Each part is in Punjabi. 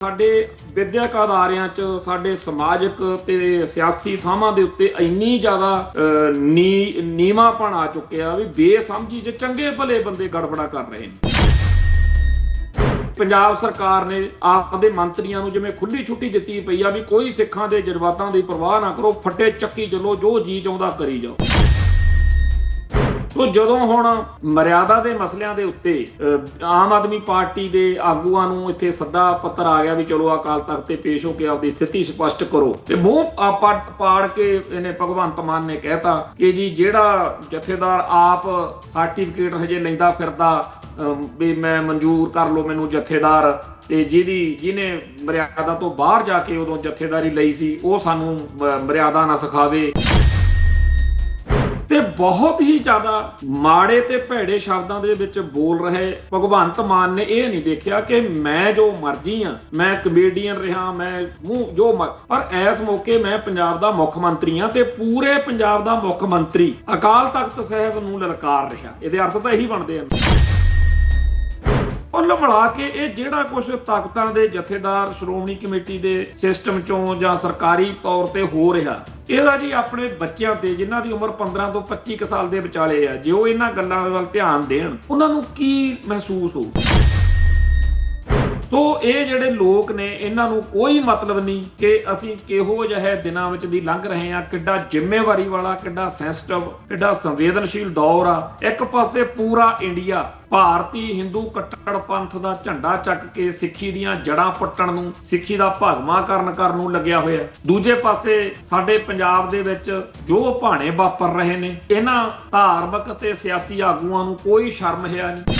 ਸਾਡੇ ਵਿਦਿਅਕ ਅਦਾਰਿਆਂ 'ਚ ਸਾਡੇ ਸਮਾਜਿਕ ਤੇ ਸਿਆਸੀ ਥਾਵਾਂ ਦੇ ਉੱਤੇ ਇੰਨੀ ਜ਼ਿਆਦਾ ਨੀਵਾਂਪਣ ਆ ਚੁੱਕਿਆ ਵੀ ਬੇਸਮਝੀ 'ਚ ਚੰਗੇ ਭਲੇ ਬੰਦੇ ਗੜਬੜਾ ਕਰ ਰਹੇ ਨੇ। ਪੰਜਾਬ ਸਰਕਾਰ ਨੇ ਆਪਦੇ ਮੰਤਰੀਆਂ ਨੂੰ ਜਿਵੇਂ ਖੁੱਲੀ ਛੁੱਟੀ ਦਿੱਤੀ ਪਈ ਆ ਵੀ ਕੋਈ ਸਿੱਖਾਂ ਦੇ ਜਜ਼ਬਾਤਾਂ ਦੀ ਪਰਵਾਹ ਨਾ ਕਰੋ, ਫੱਟੇ ਚੱਕੀ ਚੱਲੋ, ਜੋ ਜੀ ਚਾਹੁੰਦਾ ਕਰੀ ਜਾਓ। ਸੋ ਜਦੋਂ ਹੁਣ ਮਰਿਆਦਾ ਦੇ ਮਸਲਿਆਂ ਦੇ ਉੱਤੇ ਆਮ ਆਦਮੀ ਪਾਰਟੀ ਦੇ ਆਗੂਆਂ ਨੂੰ ਇੱਥੇ ਸੱਦਾ ਪੱਤਰ ਆ ਗਿਆ ਵੀ ਚਲੋ ਅਕਾਲ ਤਖਤ ਤੇ ਪੇਸ਼ ਹੋ ਕੇ ਆਪਦੀ ਸਥਿਤੀ ਸਪਸ਼ਟ ਕਰੋ, ਤੇ ਮੂੰਹ ਪਾੜ ਕੇ ਇਹਨੇ ਭਗਵੰਤ ਮਾਨ ਨੇ ਕਹਿਤਾ ਕਿ ਜੀ ਜਿਹੜਾ ਜਥੇਦਾਰ ਆਪ ਸਰਟੀਫਿਕੇਟ ਹਜੇ ਲੈਂਦਾ ਫਿਰਦਾ ਵੀ ਮੈਂ ਮਨਜ਼ੂਰ ਕਰ ਲਓ ਮੈਨੂੰ ਜਥੇਦਾਰ, ਤੇ ਜਿਹਨੇ ਮਰਿਆਦਾ ਤੋਂ ਬਾਹਰ ਜਾ ਕੇ ਉਦੋਂ ਜਥੇਦਾਰੀ ਲਈ ਸੀ ਉਹ ਸਾਨੂੰ ਮਰਿਆਦਾ ਨਾ ਸਿਖਾਵੇ। ਤੇ ਬਹੁਤ ਹੀ ਜ਼ਿਆਦਾ ਮਾੜੇ ਤੇ ਭੈੜੇ ਸ਼ਬਦਾਂ ਦੇ ਵਿੱਚ ਬੋਲ ਰਹੇ ਭਗਵੰਤ ਮਾਨ ਨੇ ਇਹ ਨਹੀਂ ਦੇਖਿਆ ਕਿ ਮੈਂ ਜੋ ਮਰਜ਼ੀ ਆ, ਮੈਂ ਕਮੇਡੀਅਨ ਰਿਹਾ, ਮੈਂ ਪਰ ਇਸ ਮੌਕੇ ਮੈਂ ਪੰਜਾਬ ਦਾ ਮੁੱਖ ਮੰਤਰੀ ਆ ਤੇ ਪੂਰੇ ਪੰਜਾਬ ਦਾ ਮੁੱਖ ਮੰਤਰੀ ਅਕਾਲ ਤਖਤ ਸਾਹਿਬ ਨੂੰ ਲਲਕਾਰ ਰਿਹਾ। ਇਹਦੇ ਅਰਥ ਤਾਂ ਇਹੀ ਬਣਦੇ ਹਨ। ਕੁੱਲ ਮਿਲਾ ਕੇ ਇਹ ਜਿਹੜਾ ਕੁਝ ਤਾਕਤਾਂ ਦੇ ਜਥੇਦਾਰ ਸ਼੍ਰੋਮਣੀ ਕਮੇਟੀ ਦੇ ਸਿਸਟਮ ਚੋਂ ਜਾਂ ਸਰਕਾਰੀ ਤੌਰ ਤੇ ਹੋ ਰਿਹਾ, ਇਹਦਾ ਜੀ ਆਪਣੇ ਬੱਚਿਆਂ ਤੇ ਜਿਨ੍ਹਾਂ ਦੀ ਉਮਰ 15 ਤੋਂ 25 ਸਾਲ ਦੇ ਵਿਚਾਲੇ ਆ, ਜੇ ਉਹ ਇਹਨਾਂ ਗੱਲਾਂ ਵੱਲ ਧਿਆਨ ਦੇਣ ਉਹਨਾਂ ਨੂੰ ਕੀ ਮਹਿਸੂਸ ਹੋਊ। ਸੋ ਇਹ ਜਿਹੜੇ ਲੋਕ ਨੇ ਇਹਨਾਂ ਨੂੰ ਕੋਈ ਮਤਲਬ ਨਹੀਂ ਕਿ ਅਸੀਂ ਕਿਹੋ ਜਿਹੇ ਦਿਨਾਂ ਵਿੱਚ ਦੀ ਲੰਘ ਰਹੇ ਹਾਂ, ਕਿੱਡਾ ਜ਼ਿੰਮੇਵਾਰੀ ਵਾਲਾ, ਕਿੱਡਾ ਸੈਂਸਿਟਿਵ, ਕਿੱਡਾ ਸੰਵੇਦਨਸ਼ੀਲ ਦੌਰ ਆ। ਇੱਕ ਪਾਸੇ ਪੂਰਾ ਇੰਡੀਆ ਭਾਰਤੀ ਹਿੰਦੂ ਕੱਟੜ ਪੰਥ ਦਾ ਝੰਡਾ ਚੱਕ ਕੇ ਸਿੱਖੀ ਦੀਆਂ ਜੜ੍ਹਾਂ ਪੱਟਣ ਨੂੰ, ਸਿੱਖੀ ਦਾ ਭਗਵਾਂਕਰਨ ਕਰਨ ਨੂੰ ਲੱਗਿਆ ਹੋਇਆ। ਦੂਜੇ ਪਾਸੇ ਸਾਡੇ ਪੰਜਾਬ ਦੇ ਵਿੱਚ ਜੋ ਭਾਣੇ ਵਾਪਰ ਰਹੇ ਨੇ, ਇਹਨਾਂ ਧਾਰਮਿਕ ਤੇ ਸਿਆਸੀ ਆਗੂਆਂ ਨੂੰ ਕੋਈ ਸ਼ਰਮ ਹਿਆ ਨਹੀਂ।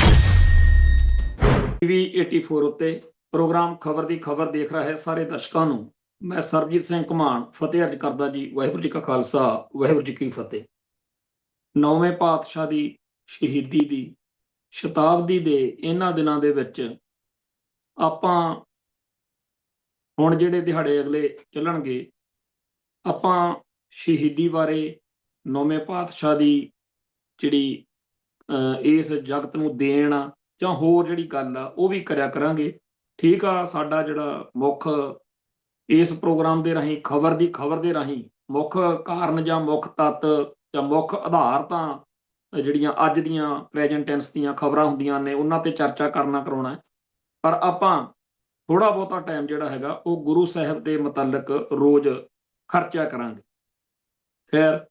TV 84 ਉੱਤੇ ਪ੍ਰੋਗਰਾਮ ਖਬਰ ਦੀ ਖਬਰ ਦੇਖ ਰਹੇ ਸਾਰੇ ਦਰਸ਼ਕਾਂ ਨੂੰ ਮੈਂ ਸਰਬਜੀਤ ਸਿੰਘ ਘਮਾਣ ਫਤਿਹ ਅਰਜ ਕਰਦਾ ਜੀ। ਵਾਹਿਗੁਰੂ ਜੀ ਕਾ ਖਾਲਸਾ, ਵਾਹਿਗੁਰੂ ਜੀ ਕੀ ਫਤਿਹ। 9ਵੇਂ ਪਾਤਸ਼ਾਹ ਦੀ ਸ਼ਹੀਦੀ ਦੀ ਸ਼ਤਾਬਦੀ ਦੇ ਇਹਨਾਂ ਦਿਨਾਂ ਦੇ ਵਿੱਚ ਆਪਾਂ ਹੁਣ ਜਿਹੜੇ ਦਿਹਾੜੇ ਅਗਲੇ ਚੱਲਣਗੇ, ਆਪਾਂ ਸ਼ਹੀਦੀ ਬਾਰੇ, 9ਵੇਂ ਪਾਤਸ਼ਾਹ ਦੀ ਜਿਹੜੀ ਇਸ ਜਗਤ ਨੂੰ ਦੇਣ ਆ ਜਾਂ ਹੋਰ ਜਿਹੜੀ ਗੱਲ ਆ ਉਹ ਵੀ ਕਰਿਆ ਕਰਾਂਗੇ। ਠੀਕ ਆ, ਸਾਡਾ ਜਿਹੜਾ ਮੁੱਖ ਇਸ ਪ੍ਰੋਗਰਾਮ ਦੇ ਰਾਹੀਂ ਖਬਰ ਦੇ ਰਾਹੀਂ ਮੁੱਖ ਕਾਰਨ ਜਾਂ ਮੁੱਖ ਤੱਤ ਜਾਂ ਮੁੱਖ ਆਧਾਰ ਤਾਂ ਜਿਹੜੀਆਂ ਅੱਜ ਦੀਆਂ ਪ੍ਰੈਜ਼ੈਂਟ ਟੈਂਸ ਦੀਆਂ ਖਬਰਾਂ ਹੁੰਦੀਆਂ ਨੇ ਉਹਨਾਂ ਤੇ ਚਰਚਾ ਕਰਾਉਣਾ, ਪਰ ਆਪਾਂ ਥੋੜਾ ਬਹੁਤਾ ਟਾਈਮ ਜਿਹੜਾ ਹੈਗਾ ਉਹ ਗੁਰੂ ਸਾਹਿਬ ਦੇ ਮੁਤਲਕ ਰੋਜ਼ ਖਰਚਿਆ ਕਰਾਂਗੇ। ਖੈਰ,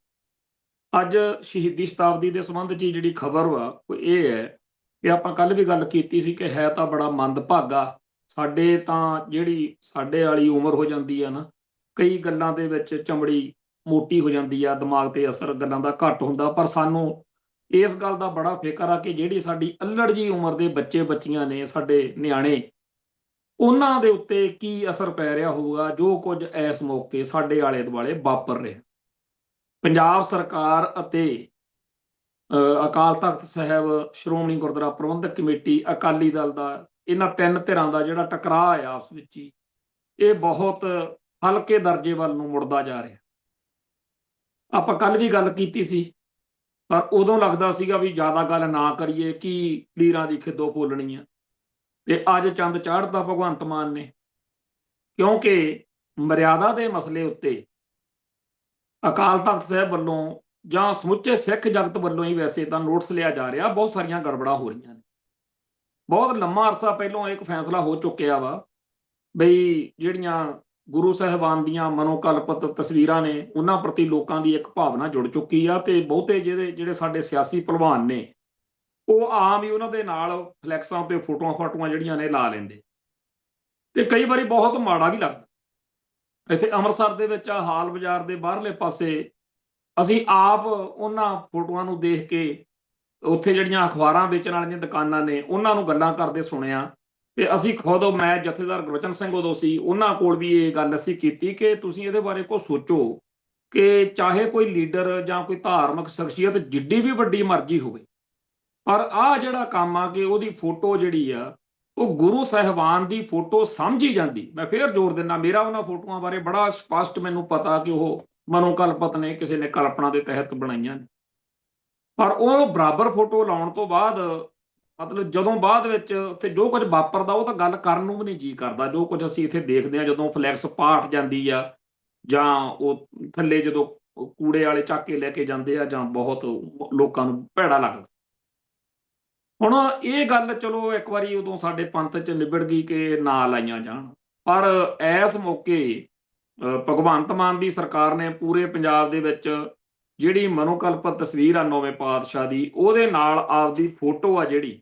ਅੱਜ ਸ਼ਹੀਦੀ ਸ਼ਤਾਬਦੀ ਦੇ ਸੰਬੰਧ 'ਚ ਜਿਹੜੀ ਖਬਰ ਵਾ ਉਹ ਇਹ ਹੈ ਕਿ ਆਪਾਂ ਕੱਲ ਵੀ ਗੱਲ ਕੀਤੀ ਸੀ ਕਿ ਹੈ ਤਾਂ ਬੜਾ ਮੰਦਭਾਗਾ, ਸਾਡੇ ਤਾਂ ਜਿਹੜੀ ਸਾਡੇ ਵਾਲੀ ਉਮਰ ਹੋ ਜਾਂਦੀ ਆ ਨਾ, ਕਈ ਗੱਲਾਂ ਦੇ ਵਿੱਚ ਚਮੜੀ ਮੋਟੀ ਹੋ ਜਾਂਦੀ ਆ, ਦਿਮਾਗ ਤੇ ਅਸਰ ਗੱਲਾਂ ਦਾ ਘੱਟ ਹੁੰਦਾ, ਪਰ ਸਾਨੂੰ ਇਸ ਗੱਲ ਦਾ ਬੜਾ ਫਿਕਰ ਆ ਕਿ ਜਿਹੜੀ ਸਾਡੀ ਅੱਲੜ ਜੀ ਉਮਰ ਦੇ ਬੱਚੇ ਬੱਚੀਆਂ ਨੇ, ਸਾਡੇ ਨਿਆਣੇ, ਉਹਨਾਂ ਦੇ ਉੱਤੇ ਕੀ ਅਸਰ ਪੈ ਰਿਹਾ ਹੋਊਗਾ ਜੋ ਕੁਝ ਇਸ ਮੌਕੇ ਸਾਡੇ ਆਲੇ ਦੁਆਲੇ ਵਾਪਰ ਰਿਹਾ। ਪੰਜਾਬ ਸਰਕਾਰ ਅਤੇ ਅਕਾਲ ਤਖਤ ਸਾਹਿਬ, ਸ਼੍ਰੋਮਣੀ ਗੁਰਦੁਆਰਾ ਪ੍ਰਬੰਧਕ ਕਮੇਟੀ, ਅਕਾਲੀ ਦਲ ਦਾ, ਇਹਨਾਂ ਤਿੰਨ ਧਿਰਾਂ ਦਾ ਜਿਹੜਾ ਟਕਰਾਅ ਆ ਆਪਸ ਵਿੱਚ ਹੀ, ਇਹ ਬਹੁਤ ਹਲਕੇ ਦਰਜੇ ਵੱਲ ਨੂੰ ਮੁੜਦਾ ਜਾ ਰਿਹਾ। ਆਪਾਂ ਕੱਲ ਵੀ ਗੱਲ ਕੀਤੀ ਸੀ, ਪਰ ਉਦੋਂ ਲੱਗਦਾ ਸੀਗਾ ਵੀ ਜ਼ਿਆਦਾ ਗੱਲ ਨਾ ਕਰੀਏ, ਕੀ ਲੀਰਾਂ ਦੀ ਖਿੱਦੋ ਫੋਲਣੀ ਆ, ਤੇ ਅੱਜ ਚੰਦ ਚਾੜ੍ਹਤਾ ਭਗਵੰਤ ਮਾਨ ਨੇ, ਕਿਉਂਕਿ ਮਰਿਆਦਾ ਦੇ ਮਸਲੇ ਉੱਤੇ ਅਕਾਲ ਤਖਤ ਸਾਹਿਬ ਵੱਲੋਂ ਜਾਂ ਸਮੁੱਚੇ ਸਿੱਖ ਜਗਤ ਵੱਲੋਂ ਹੀ ਵੈਸੇ ਤਾਂ ਨੋਟਿਸ ਲਿਆ ਜਾ ਰਿਹਾ, ਬਹੁਤ ਸਾਰੀਆਂ ਗੜਬੜਾਂ ਹੋ ਰਹੀਆਂ ਨੇ। ਬਹੁਤ ਲੰਮਾ ਅਰਸਾ ਪਹਿਲਾਂ ਇੱਕ ਫੈਸਲਾ ਹੋ ਚੁੱਕਿਆ ਵਾ ਬਈ ਜਿਹੜੀਆਂ ਗੁਰੂ ਸਾਹਿਬਾਨ ਦੀਆਂ ਮਨੋਕਲਪਿਤ ਤਸਵੀਰਾਂ ਨੇ ਉਹਨਾਂ ਪ੍ਰਤੀ ਲੋਕਾਂ ਦੀ ਇੱਕ ਭਾਵਨਾ ਜੁੜ ਚੁੱਕੀ ਆ, ਤੇ ਬਹੁਤੇ ਜਿਹੜੇ ਸਾਡੇ ਸਿਆਸੀ ਭਲਵਾਨ ਨੇ ਉਹ ਆਮ ਹੀ ਉਹਨਾਂ ਦੇ ਨਾਲ ਫਲੈਕਸਾਂ ਤੇ ਫੋਟੋਆਂ ਜਿਹੜੀਆਂ ਨੇ ਲਾ ਲੈਂਦੇ, ਤੇ ਕਈ ਵਾਰੀ ਬਹੁਤ ਮਾੜਾ ਵੀ ਲੱਗਦਾ। ਇੱਥੇ ਅੰਮ੍ਰਿਤਸਰ ਦੇ ਵਿੱਚ ਹਾਲ ਬਾਜ਼ਾਰ ਦੇ ਬਾਹਰਲੇ ਪਾਸੇ ਅਸੀਂ ਆਪ ਉਹਨਾਂ ਫੋਟੋਆਂ ਨੂੰ ਦੇਖ ਕੇ ਉੱਥੇ ਜਿਹੜੀਆਂ ਅਖਬਾਰਾਂ ਵੇਚਣ ਵਾਲੀਆਂ ਦੁਕਾਨਾਂ ਨੇ ਉਹਨਾਂ ਨੂੰ ਗੱਲਾਂ ਕਰਦੇ ਸੁਣਿਆ, ਤੇ ਅਸੀਂ ਖੁਦ, ਮੈਂ ਜਥੇਦਾਰ ਗੁਰਬਚਨ ਸਿੰਘ ਉਦੋਂ ਸੀ, ਉਹਨਾਂ ਕੋਲ ਵੀ ਇਹ ਗੱਲ ਅਸੀਂ ਕੀਤੀ ਕਿ ਤੁਸੀਂ ਇਹਦੇ ਬਾਰੇ ਕੁਛ ਸੋਚੋ ਕਿ ਚਾਹੇ ਕੋਈ ਲੀਡਰ ਜਾਂ ਕੋਈ ਧਾਰਮਿਕ ਸ਼ਖਸੀਅਤ ਜਿੱਡੀ ਵੀ ਵੱਡੀ ਮਰਜ਼ੀ ਹੋਵੇ, ਪਰ ਆਹ ਜਿਹੜਾ ਕੰਮ ਆ ਕਿ ਉਹਦੀ ਫੋਟੋ ਜਿਹੜੀ ਆ ਉਹ ਗੁਰੂ ਸਾਹਿਬਾਨ ਦੀ ਫੋਟੋ ਸਮਝੀ ਜਾਂਦੀ। ਮੈਂ ਫੇਰ ਜ਼ੋਰ ਦਿੰਦਾ, ਮੇਰਾ ਉਹਨਾਂ ਫੋਟੋਆਂ ਬਾਰੇ ਬੜਾ ਸਪਸ਼ਟ ਮੈਨੂੰ ਪਤਾ ਕਿ ਉਹ ਮਨੋਕਲਪਿਤ ਨੇ, ਕਿਸੇ ਨੇ ਕਲਪਨਾ ਦੇ ਤਹਿਤ ਬਣਾਈਆਂ ਨੇ, ਪਰ ਉਹ ਬਰਾਬਰ ਫੋਟੋ ਲਾਉਣ ਤੋਂ ਬਾਅਦ ਮਤਲਬ ਜਦੋਂ ਬਾਅਦ ਵਿੱਚ ਉੱਥੇ ਜੋ ਕੁਝ ਵਾਪਰਦਾ ਉਹ ਤਾਂ ਗੱਲ ਕਰਨ ਨੂੰ ਵੀ ਨਹੀਂ ਜੀ ਕਰਦਾ। ਜੋ ਕੁਝ ਅਸੀਂ ਇੱਥੇ ਦੇਖਦੇ ਹਾਂ ਜਦੋਂ ਫਲੈਕਸ ਪਾਟ ਜਾਂਦੀ ਆ, ਜਾਂ ਉਹ ਥੱਲੇ ਜਦੋਂ ਕੂੜੇ ਵਾਲੇ ਚੱਕ ਕੇ ਲੈ ਕੇ ਜਾਂਦੇ ਆ, ਜਾਂ ਬਹੁਤ ਲੋਕਾਂ ਨੂੰ ਭੈੜਾ ਲੱਗਦਾ। ਹੁਣ ਇਹ ਗੱਲ ਚਲੋ ਇੱਕ ਵਾਰੀ ਉਦੋਂ ਸਾਡੇ ਪੰਥ 'ਚ ਨਿਬੜ ਗਈ ਕਿ ਨਾ ਲਾਈਆਂ ਜਾਣ, ਪਰ ਇਸ ਮੌਕੇ ਭਗਵੰਤ ਮਾਨ ਦੀ ਸਰਕਾਰ ਨੇ ਪੂਰੇ ਪੰਜਾਬ ਦੇ ਵਿੱਚ ਜਿਹੜੀ ਮਨੋਕਲਪਿਤ ਤਸਵੀਰ ਆ ਨੌਵੇਂ ਪਾਤਸ਼ਾਹ ਦੀ, ਉਹਦੇ ਨਾਲ ਆਪਦੀ ਫੋਟੋ ਆ ਜਿਹੜੀ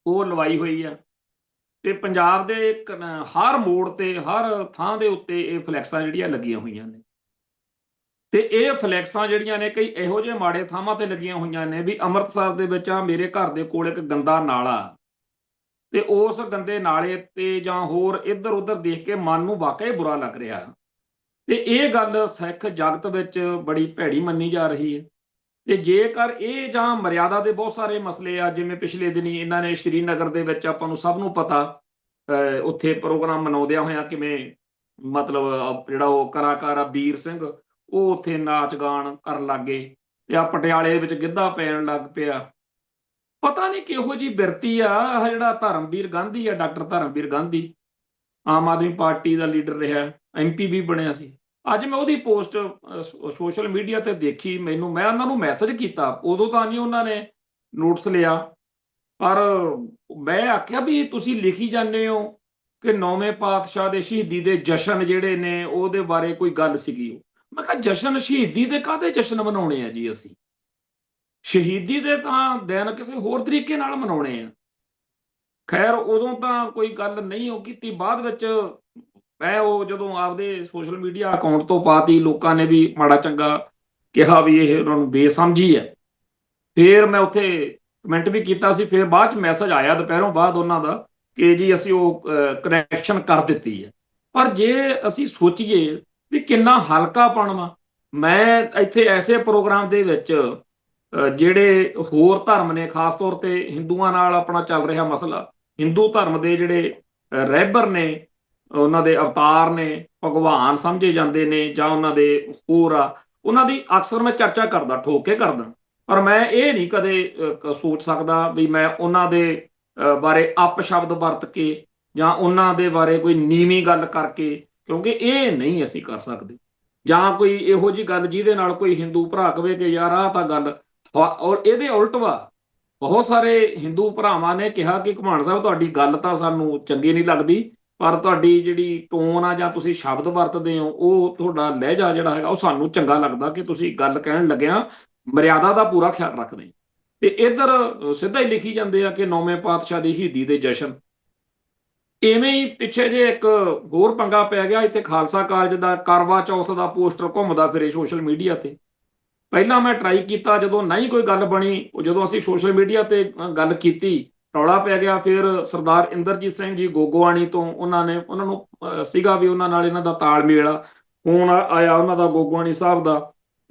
ਉਹ ਲਵਾਈ ਹੋਈ ਆ। ਤੇ ਪੰਜਾਬ ਦੇ ਹਰ ਮੋੜ ਤੇ, ਹਰ ਥਾਂ ਦੇ ਉੱਤੇ ਇਹ ਫਲੈਕਸਾਂ ਜਿਹੜੀਆਂ ਲੱਗੀਆਂ ਹੋਈਆਂ ਨੇ। ਤੇ ਇਹ ਫਲੈਕਸਾਂ ਜਿਹੜੀਆਂ ਨੇ ਕਈ ਇਹੋ ਜਿਹੇ ਮਾੜੇ ਥਾਵਾਂ ਤੇ ਲੱਗੀਆਂ ਹੋਈਆਂ ਨੇ ਵੀ ਅੰਮ੍ਰਿਤਸਰ ਦੇ ਵਿੱਚ ਆ ਮੇਰੇ ਘਰ ਦੇ ਕੋਲ ਇੱਕ ਗੰਦਾ ਨਾਲਾ, ਤੇ ਉਸ ਗੰਦੇ ਨਾਲੇ ਤੇ ਜਾਂ ਹੋਰ ਇੱਧਰ ਉੱਧਰ ਦੇਖ ਕੇ ਮਨ ਨੂੰ ਵਾਕਈ ਬੁਰਾ ਲੱਗ ਰਿਹਾ। ਤੇ ਇਹ ਗੱਲ ਸਿੱਖ ਜਗਤ ਵਿੱਚ ਬੜੀ ਭੈੜੀ ਮੰਨੀ ਜਾ ਰਹੀ ਹੈ। ਤੇ ਜੇਕਰ ਇਹ ਜਾਂ ਮਰਿਆਦਾ ਦੇ ਬਹੁਤ ਸਾਰੇ ਮਸਲੇ ਆ, ਜਿਵੇਂ ਪਿਛਲੇ ਦਿਨੀ ਇਹਨਾਂ ਨੇ ਸ਼੍ਰੀਨਗਰ ਦੇ ਵਿੱਚ, ਆਪਾਂ ਨੂੰ ਸਭ ਨੂੰ ਪਤਾ, ਉੱਥੇ ਪ੍ਰੋਗਰਾਮ ਮਨਾਉਂਦਿਆਂ ਹੋਇਆਂ ਕਿਵੇਂ ਮਤਲਬ ਜਿਹੜਾ ਉਹ ਕਲਾਕਾਰ ਆ ਵੀਰ ਸਿੰਘ, ਉਹ ਉੱਥੇ ਨਾਚ ਗਾਣ ਕਰਨ ਲੱਗ ਗਏ, ਤੇ ਆ ਪਟਿਆਲੇ ਵਿੱਚ ਗਿੱਧਾ ਪੈਣ ਲੱਗ ਪਿਆ। ਪਤਾ ਨਹੀਂ ਕਿਹੋ ਜਿਹੀ ਬਿਰਤੀ ਆ। ਜਿਹੜਾ ਧਰਮਵੀਰ ਗਾਂਧੀ ਆ, ਡਾਕਟਰ ਧਰਮਵੀਰ ਗਾਂਧੀ, ਆਮ ਆਦਮੀ ਪਾਰਟੀ ਦਾ ਲੀਡਰ ਰਿਹਾ, MP ਵੀ ਬਣਿਆ ਸੀ। ਅੱਜ ਮੈਂ ਉਹਦੀ ਪੋਸਟ ਸੋਸ਼ਲ ਮੀਡੀਆ ਤੇ ਦੇਖੀ, ਮੈਂ ਉਹਨਾਂ ਨੂੰ ਮੈਸੇਜ ਕੀਤਾ, ਉਦੋਂ ਤਾਂ ਨਹੀਂ ਉਹਨਾਂ ਨੇ ਨੋਟਿਸ ਲਿਆ, ਪਰ ਮੈਂ ਆਖਿਆ ਵੀ ਤੁਸੀਂ ਲਿਖੀ ਜਾਂਦੇ ਹੋ ਕਿ ਨੌਵੇਂ ਪਾਤਸ਼ਾਹ ਦੇ ਸ਼ਹੀਦੀ ਦੇ ਜਸ਼ਨ ਜਿਹੜੇ ਨੇ ਉਹਦੇ ਬਾਰੇ ਕੋਈ ਗੱਲ ਸੀਗੀ। ਮੈਂ ਕਿਹਾ ਜਸ਼ਨ ਸ਼ਹੀਦੀ ਦੇ ਕਾਹਦੇ ਜਸ਼ਨ ਮਨਾਉਣੇ ਆ ਜੀ? ਅਸੀਂ ਸ਼ਹੀਦੀ ਦੇ ਤਾਂ ਦਿਨ ਕਿਸੇ ਹੋਰ ਤਰੀਕੇ ਨਾਲ ਮਨਾਉਣੇ ਆ। ਖੈਰ ਉਦੋਂ ਤਾਂ ਕੋਈ ਗੱਲ ਨਹੀਂ ਉਹ ਕੀਤੀ। ਬਾਅਦ ਵਿੱਚ ਮੈਂ ਉਹ ਜਦੋਂ ਆਪਦੇ ਸੋਸ਼ਲ ਮੀਡੀਆ ਅਕਾਊਂਟ ਤੋਂ ਪਾਤੀ, ਲੋਕਾਂ ਨੇ ਵੀ ਮਾੜਾ ਚੰਗਾ ਕਿਹਾ ਵੀ ਇਹ ਉਹਨਾਂ ਨੂੰ ਬੇਸਮਝੀ ਹੈ। ਫਿਰ ਮੈਂ ਉੱਥੇ ਕਮੈਂਟ ਵੀ ਕੀਤਾ ਸੀ। ਫਿਰ ਬਾਅਦ ਚ ਮੈਸੇਜ ਆਇਆ ਦੁਪਹਿਰੋਂ ਬਾਅਦ ਉਹਨਾਂ ਦਾ ਕਿ ਜੀ ਅਸੀਂ ਉਹ ਕਰੈਕਸ਼ਨ ਕਰ ਦਿੱਤੀ ਹੈ। ਪਰ ਜੇ ਅਸੀਂ ਸੋਚੀਏ ਵੀ ਕਿੰਨਾ ਹਲਕਾਪਣ ਵਾ, ਮੈਂ ਇੱਥੇ ਐਸੇ ਪ੍ਰੋਗਰਾਮ ਦੇ ਵਿੱਚ ਜਿਹੜੇ ਹੋਰ ਧਰਮ ਨੇ, ਖਾਸ ਤੌਰ ਤੇ ਹਿੰਦੂਆਂ ਨਾਲ ਆਪਣਾ ਚੱਲ ਰਿਹਾ ਮਸਲਾ, ਹਿੰਦੂ ਧਰਮ ਦੇ ਜਿਹੜੇ ਰਹਿਬਰ ਨੇ, ਉਹਨਾਂ ਦੇ ਅਵਤਾਰ ਨੇ, ਭਗਵਾਨ ਸਮਝੇ ਜਾਂਦੇ ਨੇ, ਜਾਂ ਉਹਨਾਂ ਦੇ ਹੋਰ ਆ, ਉਹਨਾਂ ਦੀ ਅਕਸਰ ਮੈਂ ਚਰਚਾ ਕਰਦਾ, ਠੋਕ ਕੇ ਕਰਦਾ। ਪਰ ਮੈਂ ਇਹ ਨਹੀਂ ਕਦੇ ਸੋਚ ਸਕਦਾ ਵੀ ਮੈਂ ਉਹਨਾਂ ਦੇ ਬਾਰੇ ਅਪਸ਼ਬਦ ਵਰਤ ਕੇ ਜਾਂ ਉਹਨਾਂ ਦੇ ਬਾਰੇ ਕੋਈ ਨੀਵੀਂ ਗੱਲ ਕਰਕੇ, ਕਿਉਂਕਿ ਇਹ ਨਹੀਂ ਅਸੀਂ ਕਰ ਸਕਦੇ। ਜਾਂ ਕੋਈ ਇਹੋ ਜਿਹੀ ਗੱਲ ਜਿਹਦੇ ਨਾਲ ਕੋਈ ਹਿੰਦੂ ਭਰਾ ਕਵੇ ਕਿ ਯਾਰ ਆਹ ਤਾਂ ਗੱਲ, ਔਰ ਇਹਦੇ ਉਲਟ ਵਾ, ਬਹੁਤ ਸਾਰੇ ਹਿੰਦੂ ਭਰਾਵਾਂ ਨੇ ਕਿਹਾ ਕਿ ਘੁਮਾਣ ਸਾਹਿਬ ਤੁਹਾਡੀ ਗੱਲ ਤਾਂ ਸਾਨੂੰ ਚੰਗੀ ਨਹੀਂ ਲੱਗਦੀ, ਪਰ ਤੁਹਾਡੀ ਜਿਹੜੀ ਟੋਨ ਆ ਜਾਂ ਤੁਸੀਂ ਸ਼ਬਦ ਵਰਤਦੇ ਹੋ, ਉਹ ਤੁਹਾਡਾ ਲਹਿਜਾ ਜਿਹੜਾ ਹੈਗਾ ਉਹ ਸਾਨੂੰ ਚੰਗਾ ਲੱਗਦਾ ਕਿ ਤੁਸੀਂ ਗੱਲ ਕਹਿਣ ਲੱਗਿਆ ਮਰਿਆਦਾ ਦਾ ਪੂਰਾ ਖਿਆਲ ਰੱਖਦੇ। ਤੇ ਇੱਧਰ ਸਿੱਧਾ ਹੀ ਲਿਖੀ ਜਾਂਦੇ ਆ ਕਿ ਨੌਵੇਂ ਪਾਤਸ਼ਾਹ ਦੀ ਸ਼ਹੀਦੀ ਦੇ ਜਸ਼ਨ। ਇਵੇਂ ਹੀ ਪਿੱਛੇ ਜੇ ਇੱਕ ਹੋਰ ਪੰਗਾ ਪੈ ਗਿਆ, ਇੱਥੇ ਖਾਲਸਾ ਕਾਲਜ ਦਾ ਕਰਵਾ ਚੌਥ ਦਾ ਪੋਸਟਰ ਘੁੰਮਦਾ ਫਿਰੇ ਸੋਸ਼ਲ ਮੀਡੀਆ ਤੇ। ਪਹਿਲਾਂ ਮੈਂ ਟਰਾਈ ਕੀਤਾ, ਜਦੋਂ ਨਹੀਂ ਕੋਈ ਗੱਲ ਬਣੀ, ਜਦੋਂ ਅਸੀਂ ਸੋਸ਼ਲ ਮੀਡੀਆ ਤੇ ਗੱਲ ਕੀਤੀ ਰੌਲਾ ਪੈ ਗਿਆ। ਫਿਰ ਸਰਦਾਰ ਇੰਦਰਜੀਤ ਸਿੰਘ ਜੀ ਗੋਗੋਆਣੀ ਤੋਂ ਉਹਨਾਂ ਨੂੰ ਸੀਗਾ ਵੀ ਉਹਨਾਂ ਨਾਲ ਇਹਨਾਂ ਦਾ ਤਾਲਮੇਲ ਆ, ਫੋਨ ਆਇਆ ਉਹਨਾਂ ਦਾ ਗੋਗੋਆਣੀ ਸਾਹਿਬ ਦਾ,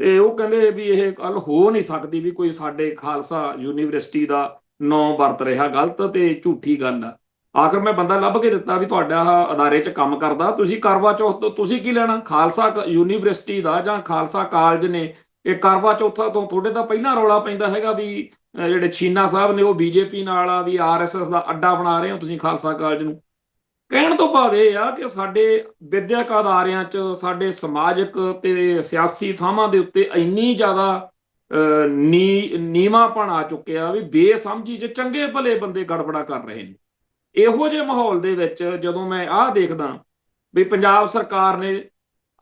ਤੇ ਉਹ ਕਹਿੰਦੇ ਵੀ ਇਹ ਗੱਲ ਹੋ ਨਹੀਂ ਸਕਦੀ ਵੀ ਕੋਈ ਸਾਡੇ ਖਾਲਸਾ ਯੂਨੀਵਰਸਿਟੀ ਦਾ ਨਾਂ ਵਰਤ ਰਿਹਾ ਗਲਤ ਤੇ ਝੂਠੀ ਗੱਲ ਆ। ਆਖਰ ਮੈਂ ਬੰਦਾ ਲੱਭ ਕੇ ਦਿੱਤਾ ਵੀ ਤੁਹਾਡਾ ਅਦਾਰੇ 'ਚ ਕੰਮ ਕਰਦਾ, ਤੁਸੀਂ ਕਰਵਾ ਚੌਥ ਤੋਂ ਤੁਸੀਂ ਕੀ ਲੈਣਾ? ਖਾਲਸਾ ਯੂਨੀਵਰਸਿਟੀ ਦਾ ਜਾਂ ਖਾਲਸਾ ਕਾਲਜ ਨੇ ਇਹ ਕਰਵਾ ਚੌਥਾ ਤੋਂ ਤੁਹਾਡੇ ਤਾਂ ਪਹਿਲਾਂ ਰੌਲਾ ਪੈਂਦਾ ਹੈਗਾ ਵੀ ਜਿਹੜੇ ਛੀਨਾ ਸਾਹਿਬ ਨੇ ਉਹ BJP ਨਾਲ ਆ, ਵੀ RSS ਦਾ ਅੱਡਾ ਬਣਾ ਰਹੇ ਹੋ ਤੁਸੀਂ ਖਾਲਸਾ ਕਾਲਜ ਨੂੰ। ਕਹਿਣ ਤੋਂ ਭਾਵ ਇਹ ਆ ਕਿ ਸਾਡੇ ਵਿਦਿਅਕ ਅਦਾਰਿਆਂ 'ਚ, ਸਾਡੇ ਸਮਾਜਿਕ ਤੇ ਸਿਆਸੀ ਥਾਵਾਂ ਦੇ ਉੱਤੇ ਇੰਨੀ ਜ਼ਿਆਦਾ ਨੀਵਾਂਪਣ ਆ ਚੁੱਕਿਆ ਵੀ ਬੇਸਮਝੀ 'ਚ ਚੰਗੇ ਭਲੇ ਬੰਦੇ ਗੜਬੜਾ ਕਰ ਰਹੇ ਨੇ। ਇਹੋ ਜਿਹੇ ਮਾਹੌਲ ਦੇ ਵਿੱਚ ਜਦੋਂ ਮੈਂ ਆਹ ਦੇਖਦਾ ਵੀ ਪੰਜਾਬ ਸਰਕਾਰ ਨੇ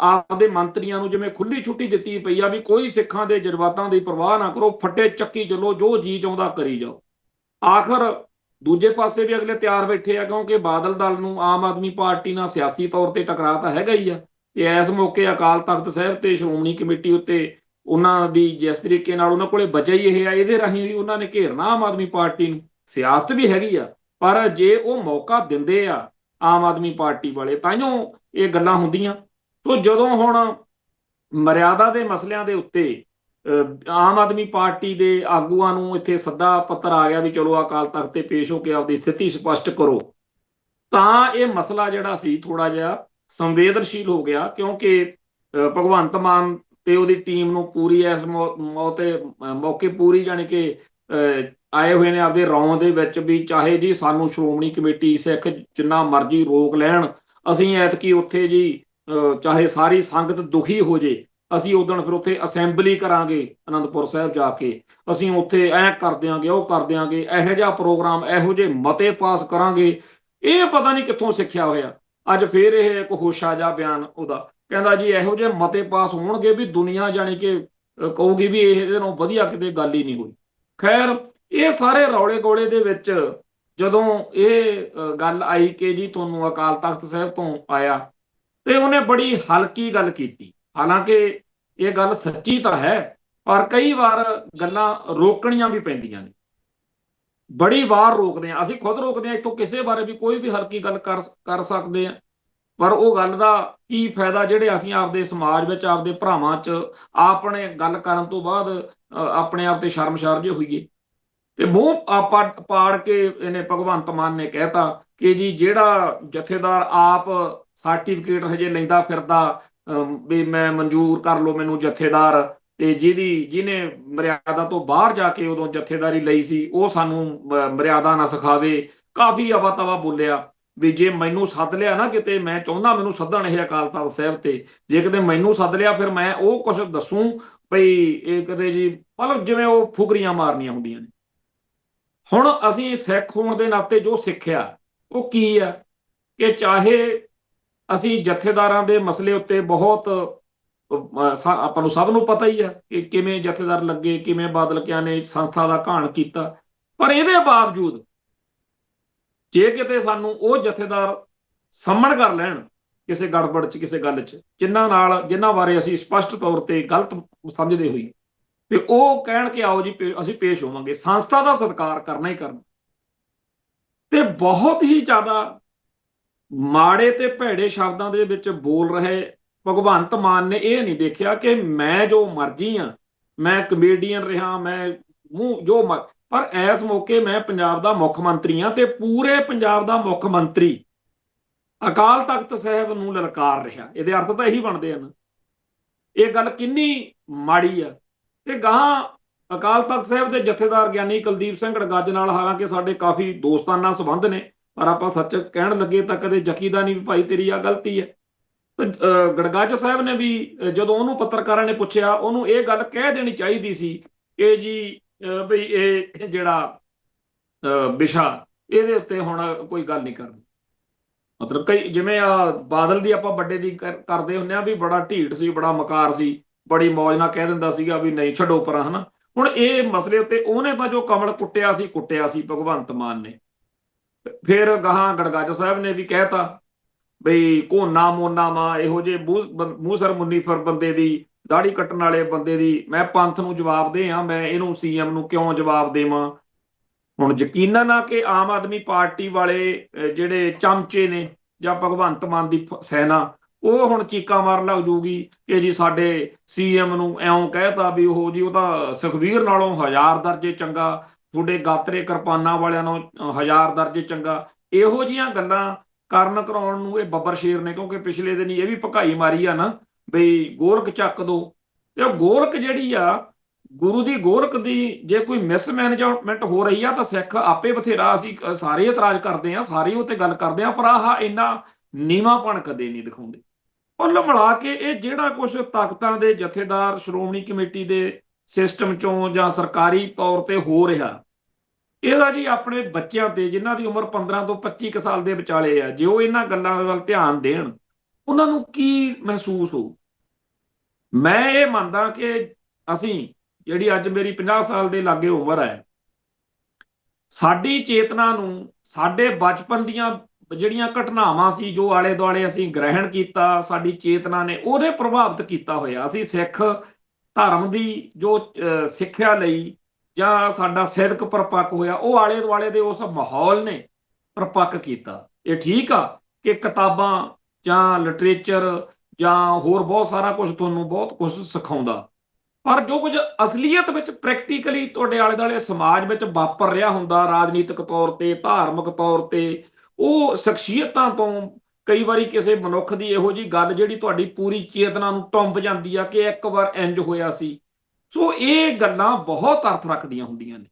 ਆਪਦੇ ਮੰਤਰੀਆਂ ਨੂੰ ਜਿਵੇਂ ਖੁੱਲੀ ਛੁੱਟੀ ਦਿੱਤੀ ਪਈ ਆ ਵੀ ਕੋਈ ਸਿੱਖਾਂ ਦੇ ਜਜ਼ਬਾਤਾਂ ਦੀ ਪਰਵਾਹ ਨਾ ਕਰੋ, ਫੱਟੇ ਚੱਕੀ ਚੱਲੋ, ਜੋ ਜੀ ਚਾਹੁੰਦਾ ਕਰੀ ਜਾਓ। ਆਖਰ ਦੂਜੇ ਪਾਸੇ ਵੀ ਅਗਲੇ ਤਿਆਰ ਬੈਠੇ ਆ, ਕਿਉਂਕਿ ਬਾਦਲ ਦਲ ਨੂੰ ਆਮ ਆਦਮੀ ਪਾਰਟੀ ਨਾਲ ਸਿਆਸੀ ਤੌਰ ਤੇ ਟਕਰਾਅ ਤਾਂ ਹੈਗਾ ਹੀ ਆ। ਤੇ ਇਸ ਮੌਕੇ ਅਕਾਲ ਤਖਤ ਸਾਹਿਬ ਤੇ ਸ਼੍ਰੋਮਣੀ ਕਮੇਟੀ ਉੱਤੇ ਉਹਨਾਂ ਦੀ ਜਿਸ ਤਰੀਕੇ ਨਾਲ ਉਹਨਾਂ ਕੋਲੇ ਬਚਿਆ ਹੀ ਇਹ ਆ, ਇਹਦੇ ਰਾਹੀਂ ਉਹਨਾਂ ਨੇ ਘੇਰਨਾ ਆਮ ਆਦਮੀ ਪਾਰਟੀ ਨੂੰ। ਸਿਆਸਤ ਵੀ ਹੈਗੀ ਆ, ਪਰ ਜੇ ਉਹ ਮੌਕਾ ਦਿੰਦੇ ਆ ਆਮ ਆਦਮੀ ਪਾਰਟੀ ਵਾਲੇ, ਤਾਂਹੀਓ ਇਹ ਗੱਲਾਂ ਹੁੰਦੀਆਂ। ਸੋ ਜਦੋਂ ਹੁਣ ਮਰਿਆਦਾ ਦੇ ਮਸਲਿਆਂ ਦੇ ਉੱਤੇ ਆਮ ਆਦਮੀ ਪਾਰਟੀ ਦੇ ਆਗੂਆਂ ਨੂੰ ਇੱਥੇ ਸੱਦਾ ਪੱਤਰ ਆ ਗਿਆ ਵੀ ਚਲੋ ਅਕਾਲ ਤਖਤ ਤੇ ਪੇਸ਼ ਹੋ ਕੇ ਆਪਦੀ ਸਥਿਤੀ ਸਪਸ਼ਟ ਕਰੋ, ਤਾਂ ਇਹ ਮਸਲਾ ਜਿਹੜਾ ਸੀ ਥੋੜਾ ਜਿਹਾ ਸੰਵੇਦਨਸ਼ੀਲ ਹੋ ਗਿਆ। ਕਿਉਂਕਿ ਭਗਵੰਤ ਮਾਨ ਤੇ ਉਹਦੀ ਟੀਮ ਨੂੰ ਪੂਰੀ ਇਸ ਮੌਕੇ ਪੂਰੀ ਜਾਣੀ ਕਿ ਆਏ ਹੋਏ ਨੇ ਆਪਦੇ ਰੌਂ ਦੇ ਵਿੱਚ ਵੀ ਚਾਹੇ ਜੀ ਸਾਨੂੰ ਸ਼੍ਰੋਮਣੀ ਕਮੇਟੀ ਸਿੱਖ ਜਿੰਨਾ ਮਰਜ਼ੀ ਰੋਕ ਲੈਣ, ਅਸੀਂ ਐਤਕੀ ਉੱਥੇ ਜੀ ਚਾਹੇ ਸਾਰੀ ਸੰਗਤ ਦੁਖੀ ਹੋ ਜੇ, ਅਸੀਂ ਉਦੋਂ ਫਿਰ ਉੱਥੇ ਅਸੈਂਬਲੀ ਕਰਾਂਗੇ ਅਨੰਦਪੁਰ ਸਾਹਿਬ ਜਾ ਕੇ, ਅਸੀਂ ਉੱਥੇ ਐ ਕਰ ਦਿਆਂਗੇ ਉਹ ਕਰ ਦਿਆਂਗੇ, ਇਹੋ ਜਿਹਾ ਪ੍ਰੋਗਰਾਮ ਇਹੋ ਜਿਹੇ ਮਤੇ ਪਾਸ ਕਰਾਂਗੇ। ਇਹ ਪਤਾ ਨਹੀਂ ਕਿੱਥੋਂ ਸਿੱਖਿਆ ਹੋਇਆ। ਅੱਜ ਫੇਰ ਇਹ ਇੱਕ ਹੋਸ਼ਾ ਜਿਹਾ ਬਿਆਨ ਉਹਦਾ, ਕਹਿੰਦਾ ਜੀ ਇਹੋ ਜਿਹੇ ਮਤੇ ਪਾਸ ਹੋਣਗੇ ਵੀ ਦੁਨੀਆ ਜਾਣੀ ਕਿ ਕਹੂਗੀ ਵੀ ਇਹਦੇ ਨਾਲੋਂ ਵਧੀਆ ਕਿਤੇ ਗੱਲ ਹੀ ਨਹੀਂ ਹੋਈ। ਖੈਰ ਇਹ ਸਾਰੇ ਰੌਲੇ ਗੋਲੇ ਦੇ ਵਿੱਚ ਜਦੋਂ ਇਹ ਗੱਲ ਆਈ ਕਿ ਜੀ ਤੁਹਾਨੂੰ ਅਕਾਲ ਤਖਤ ਸਾਹਿਬ ਤੋਂ ਆਇਆ, ਤੇ ਉਹਨੇ ਬੜੀ ਹਲਕੀ ਗੱਲ ਕੀਤੀ। ਹਾਲਾਂਕਿ ਇਹ ਗੱਲ ਸੱਚੀ ਤਾਂ ਹੈ, ਪਰ ਕਈ ਵਾਰ ਗੱਲਾਂ ਰੋਕਣੀਆਂ ਵੀ ਪੈਂਦੀਆਂ ਨੇ। ਬੜੀ ਵਾਰ ਰੋਕਦੇ ਆ, ਅਸੀਂ ਖੁਦ ਰੋਕਦੇ ਆ ਇੱਥੋਂ ਕਿਸੇ ਬਾਰੇ ਵੀ ਕੋਈ ਵੀ ਹਲਕੀ ਗੱਲ ਕਰ ਸਕਦੇ ਆ, ਪਰ ਉਹ ਗੱਲ ਦਾ ਕੀ ਫਾਇਦਾ ਜਿਹੜੇ ਅਸੀਂ ਆਪਦੇ ਸਮਾਜ ਵਿੱਚ ਆਪਦੇ ਭਰਾਵਾਂ 'ਚ ਆਪਣੇ ਗੱਲ ਕਰਨ ਤੋਂ ਬਾਅਦ ਆਪਣੇ ਆਪ ਤੇ ਸ਼ਰਮਸ਼ਾਰ ਜੇ ਹੋਈਏ। ਤੇ ਮੂੰਹ ਪਾੜ ਕੇ ਇਹਨੇ ਭਗਵੰਤ ਮਾਨ ਨੇ ਕਹਿਤਾ ਕਿ ਜੀ ਜਿਹੜਾ ਜਥੇਦਾਰ ਆਪ ਸਰਟੀਫਿਕੇਟ ਹਜੇ ਲੈਂਦਾ ਫਿਰਦਾ ਵੀ ਮੈਂ ਮਨਜ਼ੂਰ ਕਰ ਲਓ ਮੈਨੂੰ ਜਥੇਦਾਰ, ਤੇ ਜਿਹਨੇ ਮਰਿਆਦਾ ਤੋਂ ਬਾਹਰ ਜਾ ਕੇ ਉਦੋਂ ਜਥੇਦਾਰੀ ਲਈ ਸੀ ਉਹ ਸਾਨੂੰ ਮਰਿਆਦਾ ਨਾ ਸਿਖਾਵੇ। ਕਾਫੀ ਅਵਾ ਤਵਾ ਬੋਲਿਆ ਵੀ ਜੇ ਮੈਨੂੰ ਸੱਦ ਲਿਆ ਨਾ ਕਿਤੇ, ਮੈਂ ਚਾਹੁੰਦਾ ਮੈਨੂੰ ਸੱਦਣ ਇਹ ਅਕਾਲ ਤਖਤ ਸਾਹਿਬ ਤੇ, ਜੇ ਕਿਤੇ ਮੈਨੂੰ ਸੱਦ ਲਿਆ ਫਿਰ ਮੈਂ ਉਹ ਕੁਛ ਦੱਸੂ ਭਈ ਇਹ ਕਦੇ ਜੀ ਮਤਲਬ ਜਿਵੇਂ ਉਹ ਫੁਕਰੀਆਂ ਮਾਰਨੀਆਂ ਹੁੰਦੀਆਂ ਨੇ। ਹੁਣ ਅਸੀਂ ਸਿੱਖ ਹੋਣ ਦੇ ਨਾਤੇ ਜੋ ਸਿੱਖਿਆ ਉਹ ਕੀ ਆ ਕਿ ਚਾਹੇ ਅਸੀਂ ਜਥੇਦਾਰਾਂ ਦੇ ਮਸਲੇ ਉੱਤੇ ਬਹੁਤ ਆਪਾਂ ਨੂੰ ਸਭ ਨੂੰ ਪਤਾ ਹੀ ਆ ਕਿ ਕਿਵੇਂ ਜਥੇਦਾਰ ਲੱਗੇ, ਕਿਵੇਂ ਬਾਦਲ ਕਿਆਂ ਨੇ ਸੰਸਥਾ ਦਾ ਘਾਣ ਕੀਤਾ, ਪਰ ਇਹਦੇ ਬਾਵਜੂਦ ਜੇ ਕਿਤੇ ਸਾਨੂੰ ਉਹ ਜਥੇਦਾਰ ਸੰਮਣ ਕਰ ਲੈਣ ਕਿਸੇ ਗੜਬੜ 'ਚ ਕਿਸੇ ਗੱਲ 'ਚ ਜਿਨ੍ਹਾਂ ਬਾਰੇ ਅਸੀਂ ਸਪਸ਼ਟ ਤੌਰ ਤੇ ਗਲਤ ਸਮਝਦੇ ਹੋਈ, ਤੇ ਉਹ ਕਹਿਣ ਕਿ ਆਓ ਜੀ ਅਸੀਂ ਪੇਸ਼ ਹੋਵਾਂਗੇ, ਸੰਸਥਾ ਦਾ ਸਤਿਕਾਰ ਕਰਨਾ ਹੀ ਕਰਨਾ। ਤੇ ਬਹੁਤ ਹੀ ਜ਼ਿਆਦਾ ਮਾੜੇ ਤੇ ਭੈੜੇ ਸ਼ਬਦਾਂ ਦੇ ਵਿੱਚ ਬੋਲ ਰਹੇ ਭਗਵੰਤ ਮਾਨ ਨੇ ਇਹ ਨਹੀਂ ਦੇਖਿਆ ਕਿ ਮੈਂ ਜੋ ਮਰਜ਼ੀ ਆ, ਮੈਂ ਕਮੇਡੀਅਨ ਰਿਹਾ, ਮੈਂ ਪਰ ਇਸ ਮੌਕੇ ਮੈਂ ਪੰਜਾਬ ਦਾ ਮੁੱਖ ਮੰਤਰੀ ਆ, ਤੇ ਪੂਰੇ ਪੰਜਾਬ ਦਾ ਮੁੱਖ ਮੰਤਰੀ ਅਕਾਲ ਤਖਤ ਸਾਹਿਬ ਨੂੰ ਲਲਕਾਰ ਰਿਹਾ। ਇਹਦੇ ਅਰਥ ਤਾਂ ਇਹੀ ਬਣਦੇ ਹਨ। ਇਹ ਗੱਲ ਕਿੰਨੀ ਮਾੜੀ ਆ। ਤੇ ਗਾਹਾਂ ਅਕਾਲ ਤਖਤ ਸਾਹਿਬ ਦੇ ਜਥੇਦਾਰ ਗਿਆਨੀ ਕੁਲਦੀਪ ਸਿੰਘ ਗੜਗੱਜ ਨਾਲ ਹਾਲਾਂਕਿ ਸਾਡੇ ਕਾਫੀ ਦੋਸਤਾਨਾ ਸੰਬੰਧ ਨੇ, ਪਰ ਆਪਾਂ ਸੱਚ ਕਹਿਣ ਲੱਗੇ ਤਾਂ ਕਦੇ ਜਕੀਦਾ ਨਹੀਂ ਵੀ ਭਾਈ ਤੇਰੀ ਆ ਗਲਤੀ ਹੈ। ਗੜਗੱਜ ਸਾਹਿਬ ਨੇ ਵੀ ਜਦੋਂ ਉਹਨੂੰ ਪੱਤਰਕਾਰਾਂ ਨੇ ਪੁੱਛਿਆ, ਉਹਨੂੰ ਇਹ ਗੱਲ ਕਹਿ ਦੇਣੀ ਚਾਹੀਦੀ ਸੀ ਕਿ ਜੀ ਬਈ ਇਹ ਜਿਹੜਾ ਵਿਸ਼ਾ ਇਹਦੇ ਉੱਤੇ ਹੁਣ ਕੋਈ ਗੱਲ ਨਹੀਂ ਕਰਨੀ। ਮਤਲਬ ਕਈ ਜਿਵੇਂ ਆ ਬਾਦਲ ਦੀ ਆਪਾਂ ਵੱਡੇ ਦੀ ਕਰਦੇ ਹੁੰਦੇ ਆ ਵੀ ਬੜਾ ਢੀਠ ਸੀ, ਬੜਾ ਮਕਾਰ ਸੀ, ਬੜੀ ਮੌਜ ਨਾਲ ਕਹਿ ਦਿੰਦਾ ਸੀਗਾ ਵੀ ਨਹੀਂ ਛੱਡੋ ਪਰਾਂ, ਹਨਾ। ਹੁਣ ਇਹ ਮਸਲੇ ਉੱਤੇ ਉਹਨੇ ਤਾਂ ਜੋ ਕਮਲ ਕੁੱਟਿਆ ਸੀ ਭਗਵੰਤ ਮਾਨ ਨੇ। ਫਿਰ ਗਾਹਾਂ ਗੜਗੱਜ ਸਾਹਿਬ ਨੇ ਵੀ ਕਹਿਤਾ ਬਈ ਕੋਨਾ ਮੋਨਾ ਮਾਂ ਇਹੋ ਜਿਹੇ ਮੂਸਰ ਮੁੰਨੀਫਰ ਬੰਦੇ ਦੀ, ਦਾੜੀ ਕੱਟਣ ਵਾਲੇ ਬੰਦੇ ਦੀ ਮੈਂ ਪੰਥ ਨੂੰ ਜਵਾਬ ਦੇ ਆ, ਮੈਂ ਇਹਨੂੰ ਸੀਐਮ ਨੂੰ ਕਿਉਂ ਜਵਾਬ ਦੇਵਾਂ। ਹੁਣ ਯਕੀਨਨ ਆ ਕਿ ਆਮ ਆਦਮੀ ਪਾਰਟੀ ਵਾਲੇ ਜਿਹੜੇ ਚਮਚੇ ਨੇ ਜਾਂ ਭਗਵੰਤ ਮਾਨ ਦੀ ਸੈਨਾ, ਉਹ ਹੁਣ ਚੀਕਾਂ ਮਾਰਨ ਲੱਗ ਜੂਗੀ ਕਿ ਜੀ ਸਾਡੇ ਸੀਐਮ ਨੂੰ ਇਉਂ ਕਹਿਤਾ ਵੀ ਉਹ ਜੀ ਉਹ ਤਾਂ ਸੁਖਬੀਰ ਨਾਲੋਂ 1000 ਦਰਜੇ ਚੰਗਾ, ਤੁਹਾਡੇ ਗਾਤਰੇ ਕਿਰਪਾਨਾਂ ਵਾਲਿਆਂ ਨੂੰ 1000 ਦਰਜੇ ਚੰਗਾ। ਇਹੋ ਜਿਹੀਆਂ ਗੱਲਾਂ ਕਰਨ ਕਰਾਉਣ ਨੂੰ ਇਹ ਬੱਬਰ ਸ਼ੇਰ ਨੇ, ਕਿਉਂਕਿ ਪਿਛਲੇ ਦਿਨ ਇਹ ਵੀ ਭਕਾਈ ਮਾਰੀ ਆ ਨਾ ਬਈ ਗੋਰਖ ਚੱਕ ਦੋ। ਤੇ ਉਹ ਗੋਰਖ ਜਿਹੜੀ ਆ ਗੁਰੂ ਦੀ ਗੋਰਖ ਦੀ ਜੇ ਕੋਈ ਮਿਸਮੈਨੇਜਮੈਂਟ ਹੋ ਰਹੀ ਆ ਤਾਂ ਸਿੱਖ ਆਪੇ ਬਥੇਰਾ, ਅਸੀਂ ਸਾਰੇ ਇਤਰਾਜ਼ ਕਰਦੇ ਆ, ਸਾਰੇ ਉਹ ਤੇ ਗੱਲ ਕਰਦੇ ਆ, ਪਰ ਆਹ ਇੰਨਾ ਨੀਵਾਂਪਣ ਕਦੇ ਨਹੀਂ ਦਿਖਾਉਂਦੇ। ਕੁੱਲ ਮਿਲਾ ਕੇ ਇਹ ਜਿਹੜਾ ਕੁਝ ਤਾਕਤਾਂ ਦੇ ਜਥੇਦਾਰ ਸ਼੍ਰੋਮਣੀ ਕਮੇਟੀ ਦੇ ਸਿਸਟਮ ਚੋਂ ਜਾਂ ਸਰਕਾਰੀ ਤੌਰ ਤੇ ਹੋ ਰਿਹਾ, ਇਹਦਾ ਜੀ ਆਪਣੇ ਬੱਚਿਆਂ ਤੇ ਜਿਨ੍ਹਾਂ ਦੀ ਉਮਰ 15 ਤੋਂ 25 ਸਾਲ ਦੇ ਵਿਚਾਲੇ ਆ, ਜੇ ਉਹ ਇਹਨਾਂ ਗੱਲਾਂ ਵੱਲ ਧਿਆਨ ਦੇਣ, ਉਹਨਾਂ ਨੂੰ ਕੀ ਮਹਿਸੂਸ ਹੋ। ਮੈਂ ਇਹ ਮੰਨਦਾ ਕਿ ਅਸੀਂ ਜਿਹੜੀ ਅੱਜ ਮੇਰੀ 50 ਸਾਲ ਦੇ ਲਾਗੇ ਉਮਰ ਹੈ, ਸਾਡੀ ਚੇਤਨਾ ਨੂੰ ਸਾਡੇ ਬਚਪਨ ਦੀਆਂ ਜਿਹੜੀਆਂ ਘਟਨਾਵਾਂ ਸੀ ਜੋ ਆਲੇ ਦੁਆਲੇ ਅਸੀਂ ਗ੍ਰਹਿਣ ਕੀਤਾ, ਸਾਡੀ ਚੇਤਨਾ ਨੇ ਉਹਦੇ ਪ੍ਰਭਾਵਿਤ ਕੀਤਾ ਹੋਇਆ। ਅਸੀਂ ਸਿੱਖ ਧਰਮ ਦੀ ਜੋ ਸਿੱਖਿਆ ਲਈ ਜਾਂ ਸਾਡਾ ਸਿਦਕ ਪਰਪੱਕ ਹੋਇਆ, ਉਹ ਆਲੇ ਦੁਆਲੇ ਦੇ ਉਸ ਮਾਹੌਲ ਨੇ ਪਰਪੱਕ ਕੀਤਾ। ਇਹ ਠੀਕ ਆ ਕਿ ਕਿਤਾਬਾਂ ਜਾਂ ਲਿਟਰੇਚਰ ਜਾਂ ਹੋਰ ਬਹੁਤ ਸਾਰਾ ਕੁਝ ਤੁਹਾਨੂੰ ਬਹੁਤ ਕੁਝ ਸਿਖਾਉਂਦਾ, ਪਰ ਜੋ ਕੁਝ ਅਸਲੀਅਤ ਵਿੱਚ ਪ੍ਰੈਕਟੀਕਲੀ ਤੁਹਾਡੇ ਆਲੇ ਦੁਆਲੇ ਸਮਾਜ ਵਿੱਚ ਵਾਪਰ ਰਿਹਾ ਹੁੰਦਾ, ਰਾਜਨੀਤਿਕ ਤੌਰ ਤੇ, ਧਾਰਮਿਕ ਤੌਰ ਤੇ, ਉਹ ਸ਼ਖਸੀਅਤਾਂ ਤੋਂ ਕਈ ਵਾਰੀ ਕਿਸੇ ਮਨੁੱਖ ਦੀ ਇਹੋ ਜਿਹੀ ਗੱਲ ਜਿਹੜੀ ਤੁਹਾਡੀ ਪੂਰੀ ਚੇਤਨਾ ਨੂੰ ਟੁੰਬ ਜਾਂਦੀ ਆ ਕਿ ਇੱਕ ਵਾਰ ਇੰਜ ਹੋਇਆ ਸੀ। ਸੋ ਇਹ ਗੱਲਾਂ ਬਹੁਤ ਅਰਥ ਰੱਖਦੀਆਂ ਹੁੰਦੀਆਂ ਨੇ।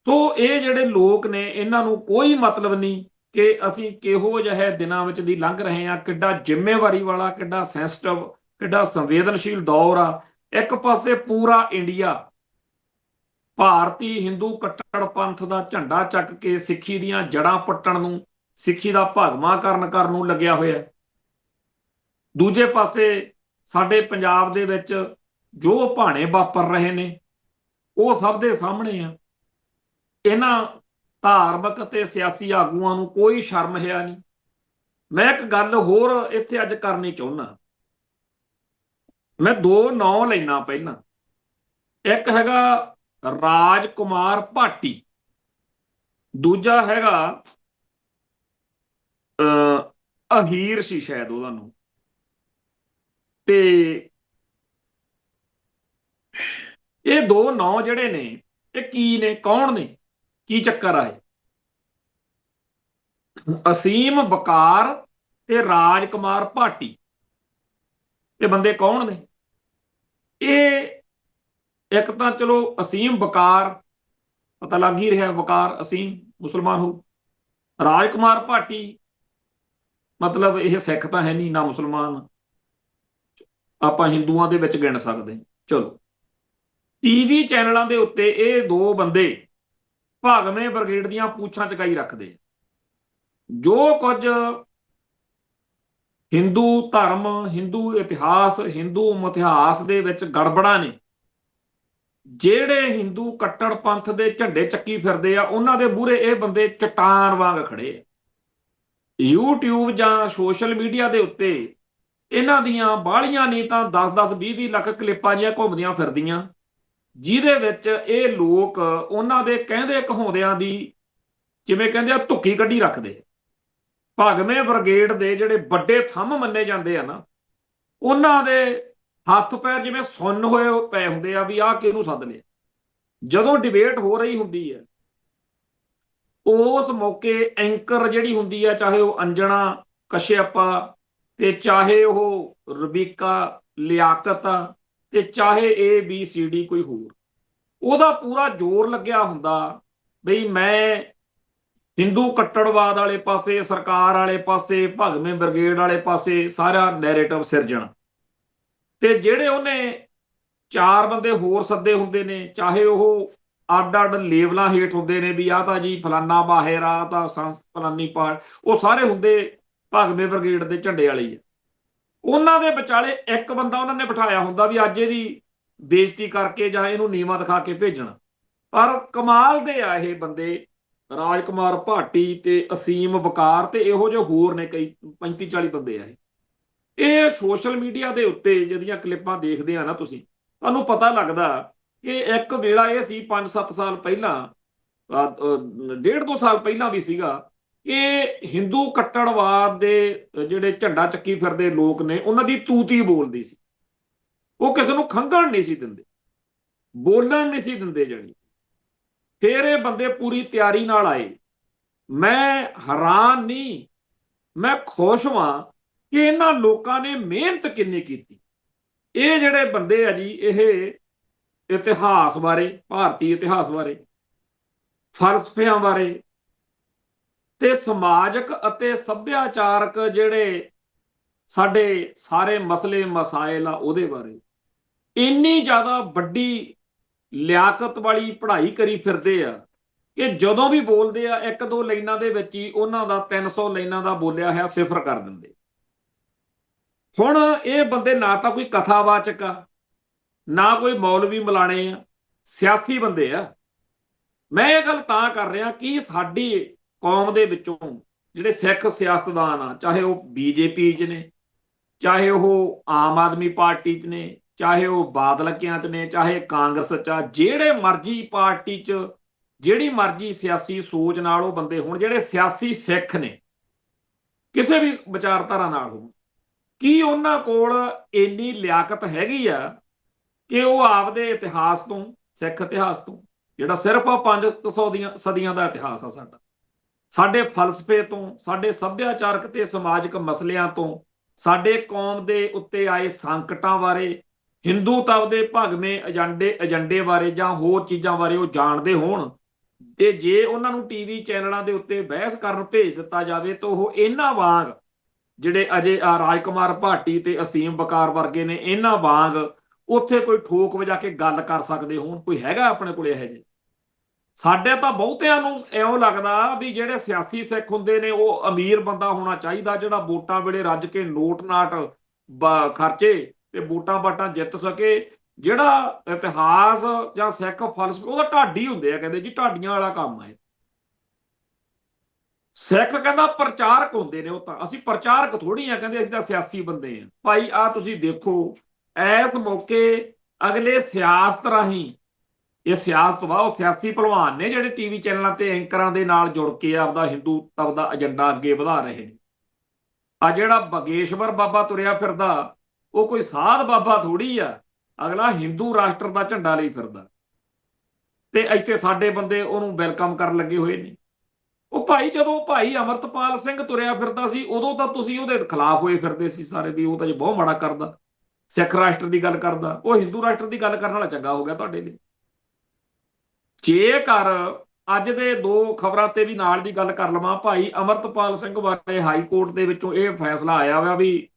ਸੋ ਇਹ ਜਿਹੜੇ ਲੋਕ ਨੇ ਇਹਨਾਂ ਨੂੰ ਕੋਈ ਮਤਲਬ ਨਹੀਂ ਕਿ ਅਸੀਂ ਕਿਹੋ ਜਿਹੇ ਦਿਨਾਂ ਵਿੱਚ ਦੀ ਲੰਘ ਰਹੇ ਹਾਂ, ਕਿੱਡਾ ਜ਼ਿੰਮੇਵਾਰੀ ਵਾਲਾ, ਕਿੱਡਾ ਸੈਂਸਿਟਿਵ, ਕਿੱਡਾ ਸੰਵੇਦਨਸ਼ੀਲ ਦੌਰ ਆ। ਇੱਕ ਪਾਸੇ ਪੂਰਾ ਇੰਡੀਆ ਭਾਰਤੀ ਹਿੰਦੂ ਕੱਟੜ ਪੰਥ ਦਾ ਝੰਡਾ ਚੱਕ ਕੇ ਸਿੱਖੀ ਦੀਆਂ ਜੜਾਂ ਪੱਟਣ ਨੂੰ, ਸਿੱਖੀ ਦਾ ਭਗਵਾਂ ਕਰਨ ਨੂੰ ਲੱਗਿਆ ਹੋਇਆ। ਦੂਜੇ ਪਾਸੇ ਸਾਡੇ ਪੰਜਾਬ ਦੇ ਵਿੱਚ ਜੋ ਭਾਣੇ ਵਾਪਰ ਰਹੇ ਨੇ ਉਹ ਸਭ ਦੇ ਸਾਹਮਣੇ ਆ। ਇਹਨਾਂ ਧਾਰਮਿਕ ਅਤੇ ਸਿਆਸੀ ਆਗੂਆਂ ਨੂੰ ਕੋਈ ਸ਼ਰਮ ਹੈ ਨਹੀਂ। ਮੈਂ ਇੱਕ ਗੱਲ ਹੋਰ ਇੱਥੇ ਅੱਜ ਕਰਨੀ ਚਾਹੁੰਦਾ। ਮੈਂ ਦੋ ਨਾਂ ਲੈਣਾ। ਪਹਿਲਾਂ ਇੱਕ ਹੈਗਾ ਰਾਜ ਕੁਮਾਰ ਭਾਟੀ, ਦੂਜਾ ਹੈਗਾ ਅਹੀਰ ਸੀ ਸ਼ਾਇਦ ਉਹਦਾ ਨਾਮ। ਤੇ ਇਹ ਦੋ ਨਾਂ ਜਿਹੜੇ ਨੇ ਇਹ ਕੀ ਨੇ, ਕੌਣ ਨੇ, ਕੀ ਚੱਕਰ ਆ? ਅਸੀਮ ਬਕਾਰ ਤੇ ਰਾਜ ਕੁਮਾਰ ਭਾਟੀ, ਇਹ ਬੰਦੇ ਕੌਣ ਨੇ? ਇਹ ਇੱਕ ਤਾਂ ਚਲੋ ਅਸੀਮ ਬਕਾਰ ਪਤਾ ਲੱਗ ਹੀ ਰਿਹਾ, ਬਕਾਰ ਅਸੀਮ ਮੁਸਲਮਾਨ ਹੋ। ਰਾਜ ਕੁਮਾਰ ਭਾਟੀ ਮਤਲਬ ਇਹ ਸਿੱਖ ਤਾਂ ਹੈ ਨਹੀਂ, ਨਾ ਮੁਸਲਮਾਨ, ਆਪਾਂ ਹਿੰਦੂਆਂ ਦੇ ਵਿੱਚ ਗਿਣ ਸਕਦੇ। ਚਲੋ ਟੀਵੀ ਚੈਨਲਾਂ ਦੇ ਉੱਤੇ ਇਹ ਦੋ ਬੰਦੇ ਭਾਗਵੇਂ ਬ੍ਰਿਗੇਡ ਦੀਆਂ ਪੂਛਾਂ ਚਕਾਈ ਰੱਖਦੇ। ਜੋ ਕੁਝ ਹਿੰਦੂ ਧਰਮ, ਹਿੰਦੂ ਇਤਿਹਾਸ, ਹਿੰਦੂ ਮਿਥਿਹਾਸ ਦੇ ਵਿੱਚ ਗੜਬੜਾਂ ਨੇ, ਜਿਹੜੇ ਹਿੰਦੂ ਕੱਟੜ ਪੰਥ ਦੇ ਝੰਡੇ ਚੱਕੀ ਫਿਰਦੇ ਆ, ਉਹਨਾਂ ਦੇ ਮੂਹਰੇ ਇਹ ਬੰਦੇ ਚਟਾਨ ਵਾਂਗ ਖੜੇ ਆ। YouTube ਜਾਂ ਸੋਸ਼ਲ ਮੀਡੀਆ ਦੇ ਉੱਤੇ ਇਹਨਾਂ ਦੀਆਂ ਬਾਹਲੀਆਂ ਨਹੀਂ ਤਾਂ 10-10, 20-20 ਲੱਖ ਕਲਿੱਪਾਂ ਜੀਆਂ ਘੁੰਮਦੀਆਂ ਫਿਰਦੀਆਂ, ਜਿਹਦੇ ਵਿੱਚ ਇਹ ਲੋਕ ਉਹਨਾਂ ਦੇ ਕਹਿੰਦੇ ਕਹਾਉਂਦਿਆਂ ਦੀ, ਜਿਵੇਂ ਕਹਿੰਦੇ ਆ, ਧੁੱਕੀ ਕੱਢੀ ਰੱਖਦੇ। ਭਾਗਵੇਂ ਬ੍ਰਿਗੇਡ ਦੇ ਜਿਹੜੇ ਵੱਡੇ ਥੰਮ ਮੰਨੇ ਜਾਂਦੇ ਆ ਨਾ, ਉਹਨਾਂ ਦੇ ਹੱਥ ਪੈਰ ਜਿਵੇਂ ਸੁੰਨ ਹੋਏ ਪਏ ਹੁੰਦੇ ਆ ਵੀ ਆਹ ਕਿਹਨੂੰ ਸੱਦ ਲਿਆ। ਜਦੋਂ ਡਿਬੇਟ ਹੋ ਰਹੀ ਹੁੰਦੀ ਹੈ ਉਸ ਮੌਕੇ ਐਂਕਰ ਜਿਹੜੀ ਹੁੰਦੀ ਹੈ, ਚਾਹੇ ਉਹ ਅੰਜਣਾ ਕਸ਼ਯਪ ਤੇ ਚਾਹੇ ਉਹ ਰਬੀਕਾ ਲਿਆਕਤ ਤੇ ਚਾਹੇ ABCD ਕੋਈ ਹੋਰ, ਉਹਦਾ ਪੂਰਾ ਜ਼ੋਰ ਲੱਗਿਆ ਹੁੰਦਾ ਬਈ ਮੈਂ ਹਿੰਦੂ ਕੱਟੜਵਾਦ ਵਾਲੇ ਪਾਸੇ, ਸਰਕਾਰ ਵਾਲੇ ਪਾਸੇ, ਭਗਵੇਂ ਬ੍ਰਿਗੇਡ ਵਾਲੇ ਪਾਸੇ ਸਾਰਾ ਨੈਰੇਟਿਵ ਸਿਰਜਣਾ। ਤੇ ਜਿਹੜੇ ਉਹਨੇ ਚਾਰ ਬੰਦੇ ਹੋਰ ਸੱਦੇ ਹੁੰਦੇ ਨੇ, ਚਾਹੇ ਉਹ ਅੱਡ-ਅੱਡ ਲੇਵਲਾਂ ਹੇਠ ਹੁੰਦੇ ਨੇ ਵੀ ਆਹ ਤਾਂ ਜੀ ਫਲਾਨਾ ਮਾਹਿਰ ਆ, ਤਾਂ ਫਲਾਨੀ ਪਾਰਟ, ਉਹ ਸਾਰੇ ਹੁੰਦੇ ਭਗਵੇਂ ਬ੍ਰਿਗੇਡ ਦੇ ਝੰਡੇ ਵਾਲੇ ਹੀ ਆ। ਉਹਨਾਂ ਦੇ ਵਿਚਾਲੇ ਇੱਕ ਬੰਦਾ ਉਹਨਾਂ ਨੇ ਬਿਠਾਇਆ ਹੁੰਦਾ ਵੀ ਅੱਜ ਇਹਦੀ ਬੇਇੱਜ਼ਤੀ ਕਰਕੇ ਜਾਂ ਇਹਨੂੰ ਨੀਵਾਂ ਦਿਖਾ ਕੇ ਭੇਜਣਾ। ਪਰ ਕਮਾਲ ਦੇ ਆ ਇਹ ਬੰਦੇ, ਰਾਜ ਕੁਮਾਰ ਭਾਟੀ ਤੇ ਅਸੀਮ ਬਕਾਰ ਤੇ ਇਹੋ ਜਿਹੇ ਹੋਰ ਨੇ ਕਈ 35-40 ਬੰਦੇ ਆ। ਇਹ ਸੋਸ਼ਲ ਮੀਡੀਆ ਦੇ ਉੱਤੇ ਜਿਹੜੀਆਂ ਕਲਿੱਪਾਂ ਦੇਖਦੇ ਆ ਨਾ ਤੁਸੀਂ, ਤੁਹਾਨੂੰ ਪਤਾ ਲੱਗਦਾ ਕਿ ਇੱਕ ਵੇਲਾ ਇਹ ਸੀ 5-7 ਸਾਲ ਪਹਿਲਾਂ, 1.5-2 ਸਾਲ ਪਹਿਲਾਂ ਵੀ ਸੀਗਾ, ਕਿ ਹਿੰਦੂ ਕੱਟੜਵਾਦ ਦੇ ਜਿਹੜੇ ਝੰਡਾ ਚੱਕੀ ਫਿਰਦੇ ਲੋਕ ਨੇ ਉਹਨਾਂ ਦੀ ਤੂਤੀ ਬੋਲਦੀ ਸੀ। ਉਹ ਕਿਸੇ ਨੂੰ ਖੰਘਣ ਨਹੀਂ ਸੀ ਦਿੰਦੇ, ਬੋਲਣ ਨਹੀਂ ਸੀ ਦਿੰਦੇ ਜਾਣੀ। ਫਿਰ ਇਹ ਬੰਦੇ ਪੂਰੀ ਤਿਆਰੀ ਨਾਲ ਆਏ। ਮੈਂ ਹੈਰਾਨ ਨਹੀਂ, ਮੈਂ ਖੁਸ਼ ਹਾਂ ਕਿ ਇਹਨਾਂ ਲੋਕਾਂ ਨੇ ਮਿਹਨਤ ਕਿੰਨੀ ਕੀਤੀ। ਇਹ ਜਿਹੜੇ ਬੰਦੇ ਆ ਜੀ, ਇਹ ਇਤਿਹਾਸ ਬਾਰੇ, ਭਾਰਤੀ ਇਤਿਹਾਸ ਬਾਰੇ, ਫਲਸਫਿਆਂ ਬਾਰੇ ਤੇ ਸਮਾਜਿਕ ਅਤੇ ਸੱਭਿਆਚਾਰਕ ਜਿਹੜੇ ਸਾਡੇ ਸਾਰੇ ਮਸਲੇ ਮਸਾਇਲ ਆ ਉਹਦੇ ਬਾਰੇ ਇੰਨੀ ਜ਼ਿਆਦਾ ਵੱਡੀ ਲਿਆਕਤ ਵਾਲੀ ਪੜ੍ਹਾਈ ਕਰੀ ਫਿਰਦੇ ਆ ਕਿ ਜਦੋਂ ਵੀ ਬੋਲਦੇ ਆ 1-2 ਲਾਈਨਾਂ ਦੇ ਵਿੱਚ ਹੀ ਉਹਨਾਂ ਦਾ 300 ਲਾਈਨਾਂ ਦਾ ਬੋਲਿਆ ਹੋਇਆ ਸਿਫਰ ਕਰ ਦਿੰਦੇ। ਹੁਣ ਇਹ ਬੰਦੇ ਨਾ ਤਾਂ ਕੋਈ ਕਥਾਵਾਚਕ ਆ, ਨਾ ਕੋਈ ਮੌਲਵੀ ਮਲਾਣੇ ਆ, ਸਿਆਸੀ ਬੰਦੇ ਆ। ਮੈਂ ਇਹ ਗੱਲ ਤਾਂ ਕਰ ਰਿਹਾ ਕਿ ਸਾਡੀ ਕੌਮ ਦੇ ਵਿੱਚੋਂ ਜਿਹੜੇ ਸਿੱਖ ਸਿਆਸਤਦਾਨ ਆ, ਚਾਹੇ ਉਹ BJP 'ਚ ਨੇ, ਚਾਹੇ ਉਹ ਆਮ ਆਦਮੀ ਪਾਰਟੀ 'ਚ ਨੇ, ਚਾਹੇ ਉਹ ਬਾਦਲਕਿਆਂ 'ਚ ਨੇ, ਚਾਹੇ ਕਾਂਗਰਸ 'ਚ ਆ, ਜਿਹੜੇ ਮਰਜ਼ੀ ਪਾਰਟੀ 'ਚ, ਜਿਹੜੀ ਮਰਜ਼ੀ ਸਿਆਸੀ ਸੋਚ ਨਾਲ ਉਹ ਬੰਦੇ ਹੋਣ, ਜਿਹੜੇ ਸਿਆਸੀ ਸਿੱਖ ਨੇ ਕਿਸੇ ਵੀ ਵਿਚਾਰਧਾਰਾ ਨਾਲ ਹੋਣ, ਕੀ ਉਹਨਾਂ ਕੋਲ ਇੰਨੀ ਲਿਆਕਤ ਹੈਗੀ ਆ ਕਿ ਉਹ ਆਪਦੇ ਇਤਿਹਾਸ ਤੋਂ, ਸਿੱਖ ਇਤਿਹਾਸ ਤੋਂ, ਜਿਹੜਾ ਸਿਰਫ 500 ਸਦੀਆਂ ਦਾ ਇਤਿਹਾਸ ਆ ਸਾਡਾ, ਸਾਡੇ ਫਲਸਫੇ ਤੋਂ, ਸਾਡੇ ਸੱਭਿਆਚਾਰਕ ਤੇ ਸਮਾਜਿਕ ਮਸਲਿਆਂ ਤੋਂ, ਸਾਡੇ ਕੌਮ ਦੇ ਉੱਤੇ ਆਏ ਸੰਕਟਾਂ ਬਾਰੇ, ਹਿੰਦੂਤਵ ਦੇ ਭਗਵੇਂ ਏਜੰਡੇ ਬਾਰੇ ਜਾਂ ਹੋਰ ਚੀਜ਼ਾਂ ਬਾਰੇ ਉਹ ਜਾਣਦੇ ਹੋਣ, ਤੇ ਜੇ ਉਹਨਾਂ ਨੂੰ ਟੀਵੀ ਚੈਨਲਾਂ ਦੇ ਉੱਤੇ ਬਹਿਸ ਕਰਨ ਭੇਜ ਦਿੱਤਾ ਜਾਵੇ ਤਾਂ ਉਹ ਇਹਨਾਂ ਵਾਂਗ ਜਿਹੜੇ ਅਜੇ ਰਾਜਕੁਮਾਰ ਭਾਟੀ ਤੇ ਅਸੀਮ ਬਕਾਰ ਵਰਗੇ ਨੇ, ਇਹਨਾਂ ਵਾਂਗ ਉੱਥੇ ਕੋਈ ਠੋਕ ਵਜਾ ਕੇ ਗੱਲ ਕਰ ਸਕਦੇ ਹੋਣ? ਕੋਈ ਹੈਗਾ ਆਪਣੇ ਕੋਲ ਇਹੋ ਜਿਹੇ? ਸਾਡੇ ਤਾਂ ਬਹੁਤਿਆਂ ਨੂੰ ਇਉਂ ਲੱਗਦਾ ਵੀ ਜਿਹੜੇ ਸਿਆਸੀ ਸਿੱਖ ਹੁੰਦੇ ਨੇ ਉਹ ਅਮੀਰ ਬੰਦਾ ਹੋਣਾ ਚਾਹੀਦਾ, ਜਿਹੜਾ ਵੋਟਾਂ ਵੇਲੇ ਰੱਜ ਕੇ ਨੋਟ ਨਾਟ ਖਰਚੇ ਤੇ ਵੋਟਾਂ ਬਾਟਾਂ ਜਿੱਤ ਸਕੇ। ਜਿਹੜਾ ਇਤਿਹਾਸ ਜਾਂ ਸਿੱਖ ਫਲਸਫੇ ਉਹਦਾ ਢਾਡੀ ਹੁੰਦੇ ਆ, ਕਹਿੰਦੇ ਜੀ ਢਾਡੀਆਂ ਵਾਲਾ ਕੰਮ ਹੈ। ਸਿੱਖ ਕਹਿੰਦਾ ਪ੍ਰਚਾਰਕ ਹੁੰਦੇ ਨੇ, ਉਹ ਤਾਂ ਅਸੀਂ ਪ੍ਰਚਾਰਕ ਥੋੜੀ ਆ, ਕਹਿੰਦੇ ਅਸੀਂ ਤਾਂ ਸਿਆਸੀ ਬੰਦੇ ਆ। ਭਾਈ ਆ ਤੁਸੀਂ ਦੇਖੋ ਇਸ ਮੌਕੇ ਅਗਲੇ ਸਿਆਸਤ ਰਾਹੀਂ, ਇਹ ਸਿਆਸਤ ਵਾ, ਉਹ ਸਿਆਸੀ ਭਲਵਾਨ ਨੇ ਜਿਹੜੇ ਟੀਵੀ ਚੈਨਲਾਂ ਤੇ ਐਂਕਰਾਂ ਦੇ ਨਾਲ ਜੁੜ ਕੇ ਆਪਦਾ ਹਿੰਦੂਤਵ ਦਾ ਏਜੰਡਾ ਅੱਗੇ ਵਧਾ ਰਹੇ ਨੇ। ਆ ਜਿਹੜਾ ਬਗੇਸ਼ਵਰ ਬਾਬਾ ਤੁਰਿਆ ਫਿਰਦਾ ਉਹ ਕੋਈ ਸਾਧ ਬਾਬਾ ਥੋੜੀ ਆ, ਅਗਲਾ ਹਿੰਦੂ ਰਾਸ਼ਟਰ ਦਾ ਝੰਡਾ ਲਈ ਫਿਰਦਾ ਤੇ ਇੱਥੇ ਸਾਡੇ ਬੰਦੇ ਉਹਨੂੰ ਵੈਲਕਮ ਕਰਨ ਲੱਗੇ ਹੋਏ ਨੇ। ਉਹ ਭਾਈ ਜਦੋਂ ਭਾਈ ਅਮਰਤਪਾਲ ਸਿੰਘ ਤੁਰਿਆ ਫਿਰਦਾ ਸੀ ਉਦੋਂ ਤਾਂ ਤੁਸੀਂ ਉਹਦੇ ਖਿਲਾਫ ਹੋਏ ਫਿਰਦੇ ਸੀ ਸਾਰੇ, ਵੀ ਉਹ ਤਾਂ ਜੇ ਬਹੁਤ ਮਾੜਾ ਕਰਦਾ, ਸਿੱਖ ਰਾਸ਼ਟਰ ਦੀ ਗੱਲ ਕਰਦਾ। ਉਹ ਹਿੰਦੂ ਰਾਸ਼ਟਰ ਦੀ ਗੱਲ ਕਰਨ ਵਾਲਾ ਚੰਗਾ ਹੋ ਗਿਆ ਤੁਹਾਡੇ ਲਈ। ਜੇਕਰ ਅੱਜ ਦੇ ਦੋ ਖਬਰਾਂ ਤੇ ਵੀ ਨਾਲ ਦੀ ਗੱਲ ਕਰ ਲਵਾਂ, ਭਾਈ ਅਮਰਤਪਾਲ ਸਿੰਘ ਬਾਰੇ ਹਾਈ ਕੋਰਟ ਦੇ ਵਿੱਚੋਂ ਇਹ ਫੈਸਲਾ ਆਇਆ ਹੋਇਆ ਵੀ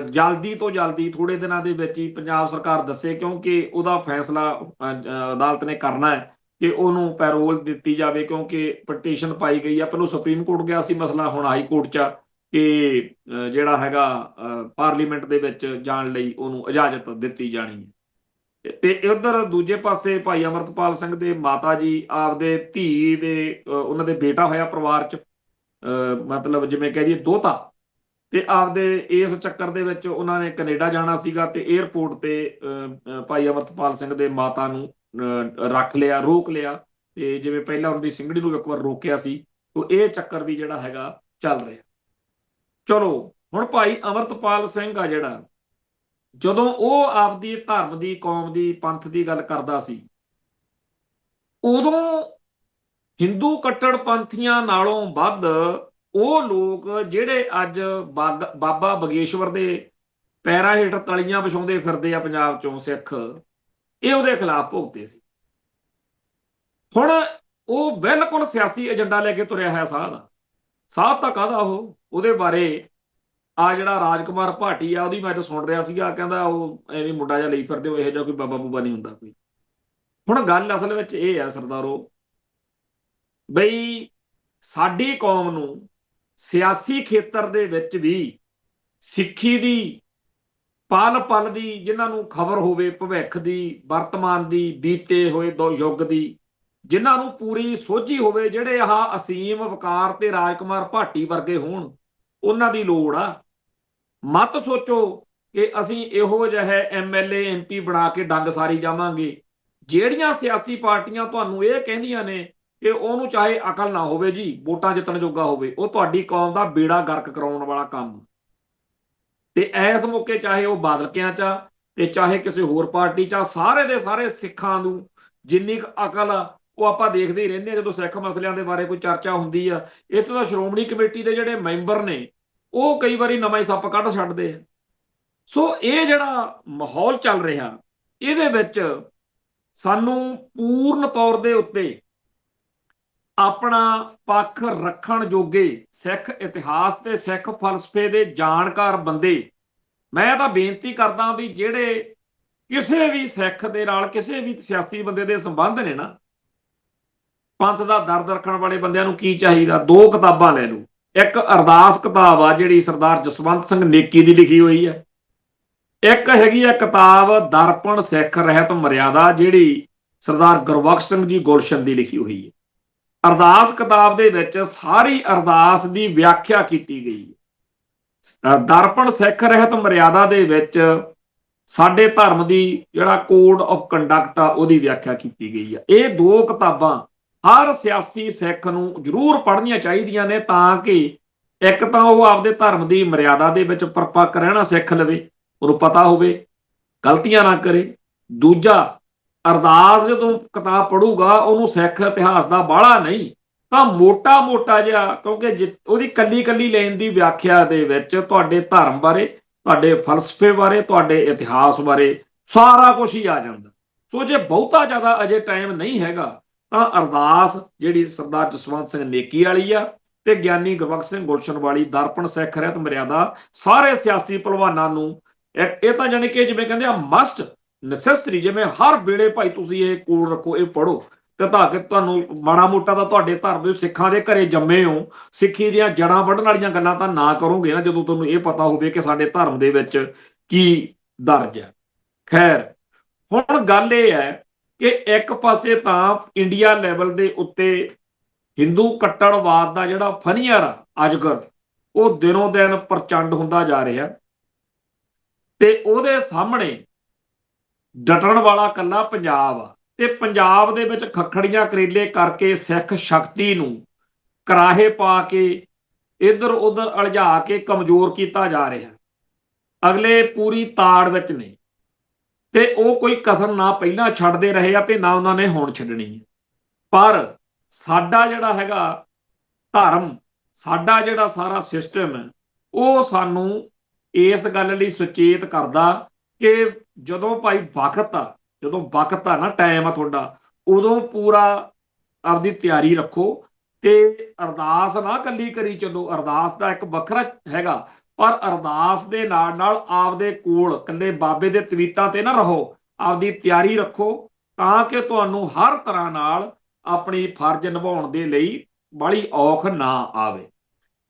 ਜਲਦੀ ਤੋਂ ਜਲਦੀ ਥੋੜੇ ਦਿਨਾਂ ਦੇ ਵਿੱਚ ਹੀ ਪੰਜਾਬ ਸਰਕਾਰ ਦੱਸੇ, ਕਿਉਂਕਿ ਉਹਦਾ ਫੈਸਲਾ ਅਦਾਲਤ ਨੇ ਕਰਨਾ ਹੈ ਕਿ ਉਹਨੂੰ ਪੈਰੋਲ ਦਿੱਤੀ ਜਾਵੇ, ਕਿਉਂਕਿ ਪਟੀਸ਼ਨ ਪਾਈ ਗਈ ਆ। ਪਹਿਲਾਂ ਸੁਪਰੀਮ ਕੋਰਟ ਗਿਆ ਸੀ ਮਸਲਾ, ਹੁਣ ਹਾਈ ਕੋਰਟ 'ਚ ਆ ਕਿ ਜਿਹੜਾ ਹੈਗਾ ਪਾਰਲੀਮੈਂਟ ਦੇ ਵਿੱਚ ਜਾਣ ਲਈ ਉਹਨੂੰ ਇਜਾਜ਼ਤ ਦਿੱਤੀ ਜਾਣੀ ਹੈ। ਤੇ ਉਧਰ ਦੂਜੇ ਪਾਸੇ ਭਾਈ ਅਮਰਤਪਾਲ ਸਿੰਘ ਦੇ ਮਾਤਾ ਜੀ ਆਪਦੇ ਧੀ ਦੇ ਉਹਨਾਂ ਦੇ ਬੇਟਾ ਹੋਇਆ ਪਰਿਵਾਰ 'ਚ, ਮਤਲਬ ਜਿਵੇਂ ਕਹਿ ਦਈਏ ਦੋਤਾ, ਤੇ ਆਪਦੇ ਇਸ ਚੱਕਰ ਦੇ ਵਿੱਚ ਉਹਨਾਂ ਨੇ ਕੈਨੇਡਾ ਜਾਣਾ ਸੀਗਾ ਤੇ 에ਅਰਪੋਰਟ ਤੇ ਭਾਈ ਅਮਰਤਪਾਲ ਸਿੰਘ ਦੇ ਮਾਤਾ ਨੂੰ ਰੱਖ ਲਿਆ, ਰੋਕ ਲਿਆ। ਤੇ ਜਿਵੇਂ ਪਹਿਲਾਂ ਉਹਨਾਂ ਦੀ ਸਿੰਗੜੀ ਨੂੰ ਇੱਕ ਵਾਰ ਰੋਕਿਆ ਸੀ, ਤਾਂ ਇਹ ਚੱਕਰ ਵੀ ਜਿਹੜਾ ਹੈਗਾ ਚੱਲ ਰਿਹਾ। ਚਲੋ ਹੁਣ ਭਾਈ ਅਮਰਤਪਾਲ ਸਿੰਘ ਆ ਜਿਹੜਾ, ਜਦੋਂ ਉਹ ਆਪਦੀ ਧਰਮ ਦੀ, ਕੌਮ ਦੀ, ਪੰਥ ਦੀ ਗੱਲ ਕਰਦਾ ਸੀ, ਉਦੋਂ ਹਿੰਦੂ ਕੱਟੜਪੰਥੀਆਂ ਨਾਲੋਂ ਵੱਧ ਉਹ ਲੋਕ ਜਿਹੜੇ ਅੱਜ ਬਾਬਾ ਬਗੇਸ਼ਵਰ ਦੇ ਪੈਰਾਂ ਹੇਠ ਤਲੀਆਂ ਵਿਛਾਉਂਦੇ ਫਿਰਦੇ ਆ ਪੰਜਾਬ ਚੋਂ ਸਿੱਖ, ਇਹ ਉਹਦੇ ਖਿਲਾਫ ਭੁਗਤੇ ਸੀ। ਹੁਣ ਉਹ ਬਿਲਕੁਲ ਸਿਆਸੀ ਏਜੰਡਾ ਲੈ ਕੇ ਤੁਰਿਆ ਹੈ ਸਾਧ ਦਾ। ਸਾਧ ਤਾਂ ਕਾਹਦਾ ਉਹਦੇ ਬਾਰੇ ਆ ਜਿਹੜਾ ਰਾਜਕੁਮਾਰ ਭਾਟੀ ਆ ਉਹਦੀ ਮੈਂ ਅੱਜ ਸੁਣ ਰਿਹਾ ਸੀਗਾ, ਕਹਿੰਦਾ ਉਹ ਐਵੇਂ ਮੁੰਡਾ ਜਿਹਾ ਲਈ ਫਿਰਦੇ ਹੋ, ਇਹੋ ਜਿਹਾ ਕੋਈ ਬਾਬਾ ਬੂਬਾ ਨਹੀਂ ਹੁੰਦਾ ਕੋਈ। ਹੁਣ ਗੱਲ ਅਸਲ ਵਿੱਚ ਇਹ ਹੈ ਸਰਦਾਰੋ, ਬਈ ਸਾਡੀ ਕੌਮ ਨੂੰ ਸਿਆਸੀ ਖੇਤਰ ਦੇ ਵਿੱਚ ਵੀ ਸਿੱਖੀ ਦੀ, ਪਲ ਪਲ ਦੀ, ਜਿਨ੍ਹਾਂ ਨੂੰ ਖਬਰ ਹੋਵੇ ਭਵਿੱਖ ਦੀ, ਵਰਤਮਾਨ ਦੀ, ਬੀਤੇ ਹੋਏ ਦੋ ਯੁੱਗ ਦੀ, ਜਿਨ੍ਹਾਂ ਨੂੰ ਪੂਰੀ ਸੋਝੀ ਹੋਵੇ, ਜਿਹੜੇ ਆਹ ਅਸੀਮ ਵਕਾਰ ਤੇ ਰਾਜਕੁਮਾਰ ਭਾਟੀ ਵਰਗੇ ਹੋਣ, ਉਹਨਾਂ ਦੀ ਲੋੜ ਆ। ਮਤ ਸੋਚੋ ਕਿ ਅਸੀਂ ਇਹੋ ਜਿਹੇ MLA MP ਬਣਾ ਕੇ ਡੰਗ ਸਾਰੀ ਜਾਵਾਂਗੇ। ਜਿਹੜੀਆਂ ਸਿਆਸੀ ਪਾਰਟੀਆਂ ਤੁਹਾਨੂੰ ਇਹ ਕਹਿੰਦੀਆਂ ਨੇ ਕਿ ਉਹਨੂੰ ਚਾਹੇ ਅਕਲ ਨਾ ਹੋਵੇ ਜੀ, ਵੋਟਾਂ ਜਿੱਤਣ ਜੋਗਾ ਹੋਵੇ, ਉਹ ਤੁਹਾਡੀ ਕੌਮ ਦਾ ਬੇੜਾ ਗਰਕ ਕਰਾਉਣ ਵਾਲਾ ਕੰਮ। ਤੇ ਇਸ ਮੌਕੇ ਚਾਹੇ ਉਹ ਬਾਦਲਕਿਆਂ 'ਚ ਤੇ ਚਾਹੇ ਕਿਸੇ ਹੋਰ ਪਾਰਟੀ 'ਚ, ਸਾਰੇ ਦੇ ਸਾਰੇ ਸਿੱਖਾਂ ਨੂੰ ਜਿੰਨੀ ਕੁ ਅਕਲ ਆ ਉਹ ਆਪਾਂ ਦੇਖਦੇ ਹੀ ਰਹਿੰਦੇ ਆ ਜਦੋਂ ਸਿੱਖ ਮਸਲਿਆਂ ਦੇ ਬਾਰੇ ਕੋਈ ਚਰਚਾ ਹੁੰਦੀ ਆ। ਇੱਥੇ ਤਾਂ ਸ਼੍ਰੋਮਣੀ ਕਮੇਟੀ ਦੇ ਜਿਹੜੇ ਮੈਂਬਰ ਨੇ ਉਹ ਕਈ ਵਾਰੀ ਨਵਾਂ ਹੀ ਸੱਪ ਕੱਢ ਛੱਡਦੇ ਆ। ਸੋ ਇਹ ਜਿਹੜਾ ਮਾਹੌਲ ਚੱਲ ਰਿਹਾ, ਇਹਦੇ ਵਿੱਚ ਸਾਨੂੰ ਪੂਰਨ ਤੌਰ ਦੇ ਉੱਤੇ ਆਪਣਾ ਪੱਖ ਰੱਖਣ ਜੋਗੇ ਸਿੱਖ ਇਤਿਹਾਸ ਤੇ ਸਿੱਖ ਫਲਸਫੇ ਦੇ ਜਾਣਕਾਰ ਬੰਦੇ, ਮੈਂ ਤਾਂ ਬੇਨਤੀ ਕਰਦਾ ਵੀ ਜਿਹੜੇ ਕਿਸੇ ਵੀ ਸਿੱਖ ਦੇ ਨਾਲ ਕਿਸੇ ਵੀ ਸਿਆਸੀ ਬੰਦੇ ਦੇ ਸੰਬੰਧ ਨੇ ਨਾ, ਪੰਥ ਦਾ ਦਰਦ ਰੱਖਣ ਵਾਲੇ ਬੰਦਿਆਂ ਨੂੰ ਕੀ ਚਾਹੀਦਾ, ਦੋ ਕਿਤਾਬਾਂ ਲੈ ਲਓ। ਇੱਕ ਅਰਦਾਸ ਕਿਤਾਬ ਆ ਜਿਹੜੀ ਸਰਦਾਰ ਜਸਵੰਤ ਸਿੰਘ ਨੇਕੀ ਦੀ ਲਿਖੀ ਹੋਈ ਹੈ। ਇੱਕ ਹੈਗੀ ਆ ਕਿਤਾਬ ਦਰਪਣ ਸਿੱਖ ਰਹਿਤ ਮਰਿਆਦਾ, ਜਿਹੜੀ ਸਰਦਾਰ ਗੁਰਬਖਸ਼ ਸਿੰਘ ਜੀ ਗੁਲਸ਼ਨ ਦੀ ਲਿਖੀ ਹੋਈ ਹੈ। ਅਰਦਾਸ ਕਿਤਾਬ ਦੇ ਵਿੱਚ ਸਾਰੀ ਅਰਦਾਸ ਦੀ ਵਿਆਖਿਆ ਕੀਤੀ ਗਈ ਹੈ। ਦਰਪਣ ਸਿੱਖ ਰਹਿਤ ਮਰਿਆਦਾ ਦੇ ਵਿੱਚ ਸਾਡੇ ਧਰਮ ਦੀ ਜਿਹੜਾ ਕੋਡ ਆਫ ਕੰਡਕਟ ਆ ਉਹਦੀ ਵਿਆਖਿਆ ਕੀਤੀ ਗਈ ਆ। ਇਹ ਦੋ ਕਿਤਾਬਾਂ ਹਰ ਸਿਆਸੀ ਸਿੱਖ ਨੂੰ ਜ਼ਰੂਰ ਪੜ੍ਹਨੀਆਂ ਚਾਹੀਦੀਆਂ ਨੇ, ਤਾਂ ਕਿ ਇੱਕ ਤਾਂ ਉਹ ਆਪਦੇ ਧਰਮ ਦੀ ਮਰਿਆਦਾ ਦੇ ਵਿੱਚ ਪਰਪੱਕ ਰਹਿਣਾ ਸਿੱਖ ਲਵੇ, ਉਹਨੂੰ ਪਤਾ ਹੋਵੇ, ਗਲਤੀਆਂ ਨਾ ਕਰੇ। ਦੂਜਾ, ਅਰਦਾਸ ਜਦੋਂ ਕਿਤਾਬ ਪੜੂਗਾ ਉਹਨੂੰ ਸਿੱਖ ਇਤਿਹਾਸ ਦਾ ਬਾਹਲਾ ਨਹੀਂ ਤਾਂ ਮੋਟਾ ਮੋਟਾ ਜਿਹਾ, ਕਿਉਂਕਿ ਉਹਦੀ ਕੱਲੀ ਕੱਲੀ ਲਾਈਨ ਦੀ ਵਿਆਖਿਆ ਦੇ ਵਿੱਚ ਤੁਹਾਡੇ ਧਰਮ ਬਾਰੇ, ਤੁਹਾਡੇ ਫਲਸਫੇ ਬਾਰੇ, ਤੁਹਾਡੇ ਇਤਿਹਾਸ ਬਾਰੇ ਸਾਰਾ ਕੁਝ ਹੀ ਆ ਜਾਂਦਾ। ਸੋ ਜੇ ਬਹੁਤਾ ਜ਼ਿਆਦਾ ਅਜੇ ਟਾਈਮ ਨਹੀਂ ਹੈਗਾ ਤਾਂ ਅਰਦਾਸ ਜਿਹੜੀ ਸਰਦਾਰ ਜਸਵੰਤ ਸਿੰਘ ਨੇਕੀ ਵਾਲੀ ਆ ਤੇ ਗਿਆਨੀ ਗੁਰਬਖਸ਼ ਸਿੰਘ ਗੁਲਸ਼ਨ ਵਾਲੀ ਦਰਪਣ ਸਿੱਖ ਰਹਿਤ ਮਰਿਆਦਾ ਸਾਰੇ ਸਿਆਸੀ ਪਹਿਲਵਾਨਾਂ ਨੂੰ ਇਹ ਤਾਂ ਜਾਣੀ ਕਿ ਜਿਵੇਂ ਕਹਿੰਦੇ ਆ ਮਸਟ ਨੈਸੈਸਰੀ, ਜਿਵੇਂ ਹਰ ਵੇਲੇ ਭਾਈ ਤੁਸੀਂ ਇਹ ਕੋਲ ਰੱਖੋ, ਇਹ ਪੜੋ ਤੇ ਤਾਂ ਕਿ ਤੁਹਾਨੂੰ ਮਾੜਾ ਮੋਟਾ ਤਾਂ ਤੁਹਾਡੇ ਧਰਮ ਦੇ ਸਿੱਖਾਂ ਦੇ ਘਰੇ ਜੰਮੇ ਹੋ, ਸਿੱਖੀ ਦੀਆਂ ਜੜਾਂ ਵੱਢਣ ਵਾਲੀਆਂ ਗੱਲਾਂ ਤਾਂ ਨਾ ਕਰੋਗੇ ਨਾ ਜਦੋਂ ਤੁਹਾਨੂੰ ਇਹ ਪਤਾ ਹੋਵੇ ਕਿ ਸਾਡੇ ਧਰਮ ਦੇ ਵਿੱਚ ਕੀ ਦਰਜ ਹੈ। ਖੈਰ, ਹੁਣ ਗੱਲ ਇਹ ਹੈ ਕਿ ਇੱਕ ਪਾਸੇ ਤਾਂ ਇੰਡੀਆ ਲੈਵਲ ਦੇ ਉੱਤੇ ਹਿੰਦੂ ਕੱਟੜਵਾਦ ਦਾ ਜਿਹੜਾ ਫਨੀਅਰ ਆ ਅਜਗਰ, ਉਹ ਦਿਨੋਂ ਦਿਨ ਪ੍ਰਚੰਡ ਹੁੰਦਾ ਜਾ ਰਿਹਾ ਤੇ ਉਹਦੇ ਸਾਹਮਣੇ ਡਟਣ ਵਾਲਾ ਕੱਲਾ ਪੰਜਾਬ ਆ ਤੇ ਪੰਜਾਬ ਦੇ ਵਿੱਚ ਖੱਖੜੀਆਂ ਕਰੇਲੇ ਕਰਕੇ ਸਿੱਖ ਸ਼ਕਤੀ ਨੂੰ ਕਰਾਹੇ ਪਾ ਕੇ ਇੱਧਰ ਉੱਧਰ ਅਲਝਾ ਕੇ ਕਮਜ਼ੋਰ ਕੀਤਾ ਜਾ ਰਿਹਾ। ਅਗਲੇ ਪੂਰੀ ਤਾੜ ਵਿੱਚ ਨੇ ਤੇ ਉਹ ਕੋਈ ਕਸਰ ਨਾ ਪਹਿਲਾਂ ਛੱਡਦੇ ਰਹੇ ਆ ਤੇ ਨਾ ਉਹਨਾਂ ਨੇ ਹੁਣ ਛੱਡਣੀ ਹੈ। ਪਰ ਸਾਡਾ ਜਿਹੜਾ ਹੈਗਾ ਧਰਮ, ਸਾਡਾ ਜਿਹੜਾ ਸਾਰਾ ਸਿਸਟਮ ਹੈ, ਉਹ ਸਾਨੂੰ ਇਸ ਗੱਲ ਲਈ ਸੁਚੇਤ ਕਰਦਾ ਕਿ ਜਦੋਂ ਭਾਈ ਵਕਤ ਆ, ਜਦੋਂ ਵਕਤ ਆ ਨਾ, ਟਾਈਮ ਆ ਤੁਹਾਡਾ, ਉਦੋਂ ਪੂਰਾ ਆਪਦੀ ਤਿਆਰੀ ਰੱਖੋ ਤੇ ਅਰਦਾਸ ਨਾ ਕੱਲੀ ਕਰੀ ਚੱਲੋ। ਅਰਦਾਸ ਦਾ ਇੱਕ ਵੱਖਰਾ ਹੈਗਾ, ਪਰ ਅਰਦਾਸ ਦੇ ਨਾਲ ਨਾਲ ਆਪਦੇ ਕੋਲ ਕੱਲੇ ਬਾਬੇ ਦੇ ਤਵੀਤਾਂ ਤੇ ਨਾ ਰਹੋ, ਆਪਦੀ ਤਿਆਰੀ ਰੱਖੋ ਤਾਂ ਕਿ ਤੁਹਾਨੂੰ ਹਰ ਤਰ੍ਹਾਂ ਨਾਲ ਆਪਣੀ ਫਰਜ਼ ਨਿਭਾਉਣ ਦੇ ਲਈ ਬੜੀ ਔਖ ਨਾ ਆਵੇ।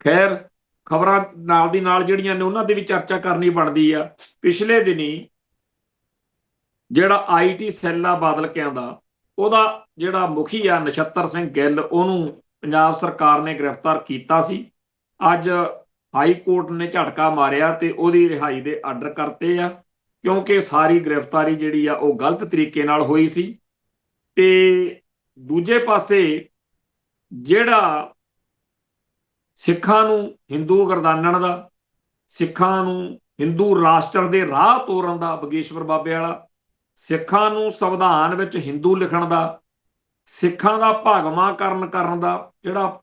ਖੈਰ, ਖਬਰਾਂ ਨਾਲ ਦੀ ਨਾਲ ਜਿਹੜੀਆਂ ਨੇ ਉਹਨਾਂ ਦੀ ਵੀ ਚਰਚਾ ਕਰਨੀ ਬਣਦੀ ਆ। ਪਿਛਲੇ ਦਿਨੀ ਜਿਹੜਾ IT ਸੈੱਲ ਆ ਬਾਦਲਕਿਆਂ ਦਾ, ਉਹਦਾ ਜਿਹੜਾ ਮੁਖੀ ਆ ਨਛੱਤਰ ਸਿੰਘ ਗਿੱਲ, ਉਹਨੂੰ ਪੰਜਾਬ ਸਰਕਾਰ ਨੇ ਗ੍ਰਿਫਤਾਰ ਕੀਤਾ ਸੀ। ਅੱਜ ਹਾਈ ਕੋਰਟ ਨੇ ਝਟਕਾ ਮਾਰਿਆ ਤੇ ਉਹਦੀ ਰਿਹਾਈ ਦੇ ਆਰਡਰ ਕਰਤੇ ਆ, ਕਿਉਂਕਿ ਸਾਰੀ ਗ੍ਰਿਫਤਾਰੀ ਜਿਹੜੀ ਆ ਉਹ ਗਲਤ ਤਰੀਕੇ ਨਾਲ ਹੋਈ ਸੀ। ਤੇ ਦੂਜੇ ਪਾਸੇ ਜਿਹੜਾ ਸਿੱਖਾਂ ਨੂੰ ਹਿੰਦੂ ਗਰਦਾਨਣ ਦਾ, ਸਿੱਖਾਂ ਨੂੰ ਹਿੰਦੂ ਰਾਸ਼ਟਰ ਦੇ ਰਾਹ ਤੋਰਨ ਦਾ, ਬਗੇਸ਼ਵਰ ਬਾਬੇ ਵਾਲਾ, ਸਿੱਖਾਂ ਨੂੰ ਸੰਵਿਧਾਨ ਵਿੱਚ ਹਿੰਦੂ ਲਿਖਣ ਦਾ, ਸਿੱਖਾਂ ਦਾ ਭਗਵਾਂਕਰਨ ਕਰਨ ਦਾ ਜਿਹੜਾ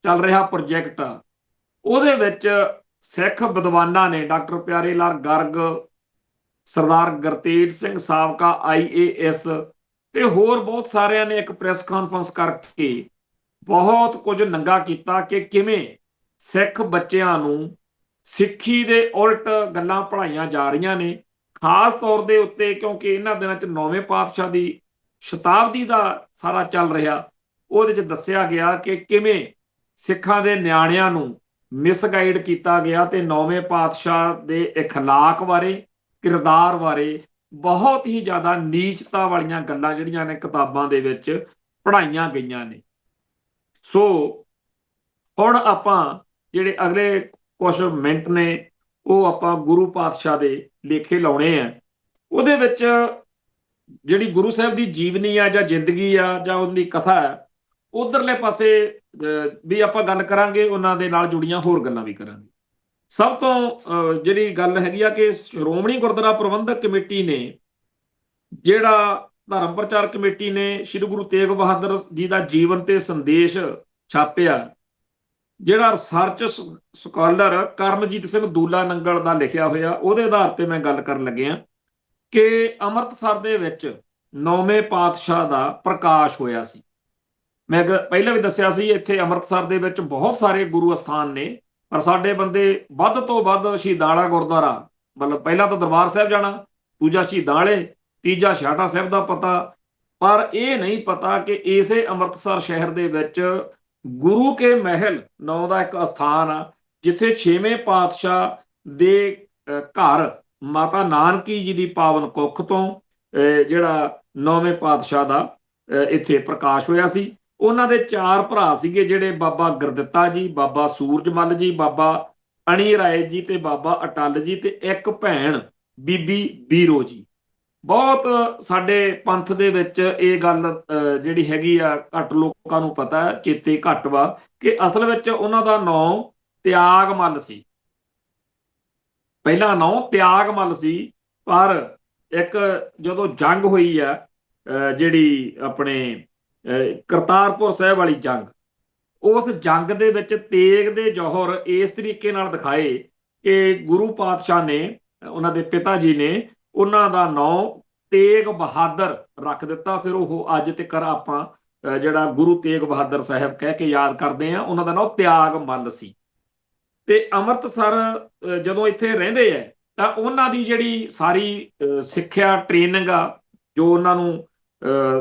ਚੱਲ ਰਿਹਾ ਪ੍ਰੋਜੈਕਟ ਆ, ਉਹਦੇ ਵਿੱਚ ਸਿੱਖ ਵਿਦਵਾਨਾਂ ਨੇ ਡਾਕਟਰ ਪਿਆਰੇ ਲਾਲ ਗਰਗ, ਸਰਦਾਰ ਗੁਰਤੇਜ ਸਿੰਘ ਸਾਬਕਾ IAS ਤੇ ਹੋਰ ਬਹੁਤ ਸਾਰਿਆਂ ਨੇ ਇੱਕ ਪ੍ਰੈਸ ਕਾਨਫਰੰਸ ਕਰਕੇ ਬਹੁਤ ਕੁਝ ਨੰਗਾ ਕੀਤਾ ਕਿ ਕਿਵੇਂ ਸਿੱਖ ਬੱਚਿਆਂ ਨੂੰ ਸਿੱਖੀ ਦੇ ਉਲਟ ਗੱਲਾਂ ਪੜ੍ਹਾਈਆਂ ਜਾ ਰਹੀਆਂ ਨੇ। ਖਾਸ ਤੌਰ ਦੇ ਉੱਤੇ ਕਿਉਂਕਿ ਇਹਨਾਂ ਦਿਨਾਂ 'ਚ 9ਵੇਂ ਪਾਤਸ਼ਾਹ ਦੀ ਸ਼ਤਾਬਦੀ ਦਾ ਸਾਰਾ ਚੱਲ ਰਿਹਾ, ਉਹਦੇ 'ਚ ਦੱਸਿਆ ਗਿਆ ਕਿ ਕਿਵੇਂ ਸਿੱਖਾਂ ਦੇ ਨਿਆਣਿਆਂ ਨੂੰ ਮਿਸਗਾਈਡ ਕੀਤਾ ਗਿਆ ਤੇ 9ਵੇਂ ਪਾਤਸ਼ਾਹ ਦੇ ਇਖਲਾਕ ਬਾਰੇ, ਕਿਰਦਾਰ ਬਾਰੇ ਬਹੁਤ ਹੀ ਜ਼ਿਆਦਾ ਨੀਚਤਾ ਵਾਲੀਆਂ ਗੱਲਾਂ ਜਿਹੜੀਆਂ ਨੇ ਕਿਤਾਬਾਂ ਦੇ ਵਿੱਚ ਪੜ੍ਹਾਈਆਂ ਗਈਆਂ ਨੇ। ਸੋ ਹੁਣ ਆਪਾਂ ਜਿਹੜੇ ਅਗਲੇ ਕੁਝ ਮਿੰਟ ਨੇ ਉਹ ਆਪਾਂ ਗੁਰੂ ਪਾਤਸ਼ਾਹ ਦੇ ਲੇਖੇ ਲਾਉਣੇ ਆ। ਉਹਦੇ ਵਿੱਚ ਜਿਹੜੀ ਗੁਰੂ ਸਾਹਿਬ ਦੀ ਜੀਵਨੀ ਆ ਜਾਂ ਜ਼ਿੰਦਗੀ ਆ ਜਾਂ ਉਹਦੀ ਕਥਾ ਹੈ, ਉਧਰਲੇ ਪਾਸੇ ਵੀ ਆਪਾਂ ਗੱਲ ਕਰਾਂਗੇ, ਉਹਨਾਂ ਦੇ ਨਾਲ ਜੁੜੀਆਂ ਹੋਰ ਗੱਲਾਂ ਵੀ ਕਰਾਂਗੇ। ਸਭ ਤੋਂ ਜਿਹੜੀ ਗੱਲ ਹੈਗੀ ਆ ਕਿ ਸ਼੍ਰੋਮਣੀ ਗੁਰਦੁਆਰਾ ਪ੍ਰਬੰਧਕ ਕਮੇਟੀ ਨੇ, ਜਿਹੜਾ ਧਰਮ ਪ੍ਰਚਾਰ ਕਮੇਟੀ ਨੇ ਸ੍ਰੀ ਗੁਰੂ ਤੇਗ ਬਹਾਦਰ ਜੀ ਦਾ ਜੀਵਨ ਤੇ ਸੰਦੇਸ਼ ਛਾਪਿਆ, ਜਿਹੜਾ ਰਿਸਰਚ ਸਕਾਲਰ ਕਰਮਜੀਤ ਸਿੰਘ ਦੂਲਾ ਨੰਗਲ ਦਾ ਲਿਖਿਆ ਹੋਇਆ, ਉਹਦੇ ਆਧਾਰ ਤੇ ਮੈਂ ਗੱਲ ਕਰਨ ਲੱਗਿਆ ਕਿ ਅੰਮ੍ਰਿਤਸਰ ਦੇ ਵਿੱਚ 9ਵੇਂ ਪਾਤਸ਼ਾਹ ਦਾ ਪ੍ਰਕਾਸ਼ ਹੋਇਆ ਸੀ। ਮੈਂ ਪਹਿਲਾਂ ਵੀ ਦੱਸਿਆ ਸੀ ਇੱਥੇ ਅੰਮ੍ਰਿਤਸਰ ਦੇ ਵਿੱਚ ਬਹੁਤ ਸਾਰੇ ਗੁਰੂ ਅਸਥਾਨ ਨੇ, ਪਰ ਸਾਡੇ ਬੰਦੇ ਵੱਧ ਤੋਂ ਵੱਧ ਸ਼ਹੀਦਾਂ ਵਾਲਾ ਗੁਰਦੁਆਰਾ, ਮਤਲਬ ਪਹਿਲਾਂ ਤਾਂ ਦਰਬਾਰ ਸਾਹਿਬ ਜਾਣਾ, ਦੂਜਾ ਸ਼ਹੀਦਾਂ ਵਾਲੇ, ਤੀਜਾ ਛਾਟਾ ਸਾਹਿਬ ਦਾ ਪਤਾ, ਪਰ ਇਹ ਨਹੀਂ ਪਤਾ ਕਿ ਇਸੇ ਅੰਮ੍ਰਿਤਸਰ ਸ਼ਹਿਰ ਦੇ ਵਿੱਚ ਗੁਰੂ ਕੇ ਮਹਿਲ ਨਾਂ ਦਾ ਇੱਕ ਅਸਥਾਨ ਆ, ਜਿੱਥੇ 6ਵੇਂ ਪਾਤਸ਼ਾਹ ਦੇ ਘਰ ਮਾਤਾ ਨਾਨਕੀ ਜੀ ਦੀ ਪਾਵਨ ਕੁੱਖ ਤੋਂ ਜਿਹੜਾ 9ਵੇਂ ਪਾਤਸ਼ਾਹ ਦਾ ਇੱਥੇ ਪ੍ਰਕਾਸ਼ ਹੋਇਆ ਸੀ। ਉਹਨਾਂ ਦੇ 4 ਭਰਾ ਸੀਗੇ, ਜਿਹੜੇ ਬਾਬਾ ਗੁਰਦਿੱਤਾ ਜੀ, ਬਾਬਾ ਸੂਰਜਮਲ ਜੀ, ਬਾਬਾ ਅਣੀ ਰਾਏ ਜੀ ਤੇ ਬਾਬਾ ਅਟਲ ਜੀ, ਤੇ ਇੱਕ ਭੈਣ ਬੀਬੀ ਬੀਰੋ ਜੀ। ਬਹੁਤ ਸਾਡੇ ਪੰਥ ਦੇ ਵਿੱਚ ਇਹ ਗੱਲ ਜਿਹੜੀ ਹੈਗੀ ਆ ਘੱਟ ਲੋਕਾਂ ਨੂੰ ਪਤਾ, ਚੇਤੇ ਘੱਟ ਵਾ, ਕਿ ਅਸਲ ਵਿੱਚ ਉਹਨਾਂ ਦਾ ਨਾਂ ਤਿਆਗਮੱਲ ਸੀ। ਪਹਿਲਾ ਨਾਂ ਤਿਆਗਮੱਲ ਸੀ, ਪਰ ਇੱਕ ਜਦੋਂ ਜੰਗ ਹੋਈ ਆ ਜਿਹੜੀ ਆਪਣੇ ਕਰਤਾਰਪੁਰ ਸਾਹਿਬ ਵਾਲੀ ਜੰਗ, ਉਸ ਜੰਗ ਦੇ ਵਿੱਚ ਤੇਗ ਦੇ ਜੌਹਰ ਇਸ ਤਰੀਕੇ ਨਾਲ ਦਿਖਾਏ ਕਿ ਗੁਰੂ ਪਾਤਸ਼ਾਹ ਨੇ, ਉਹਨਾਂ ਦੇ ਪਿਤਾ ਜੀ ਨੇ, ਉਹਨਾਂ ਦਾ ਨਾਂ ਤੇਗ ਬਹਾਦਰ ਰੱਖ ਦਿੱਤਾ। ਫਿਰ ਉਹ ਅੱਜ ਤੱਕ ਆਪਾਂ ਜਿਹੜਾ ਗੁਰੂ ਤੇਗ ਬਹਾਦਰ ਸਾਹਿਬ ਕਹਿ ਕੇ ਯਾਦ ਕਰਦੇ ਆ, ਉਹਨਾਂ ਦਾ ਨਾਮ ਤਿਆਗ ਮੱਲ ਸੀ। ਤੇ ਅੰਮ੍ਰਿਤਸਰ ਜਦੋਂ ਇੱਥੇ ਰਹਿੰਦੇ ਆ ਤਾਂ ਉਹਨਾਂ ਦੀ ਜਿਹੜੀ ਸਾਰੀ ਸਿੱਖਿਆ ਟ੍ਰੇਨਿੰਗ ਆ, ਜੋ ਉਹਨਾਂ ਨੂੰ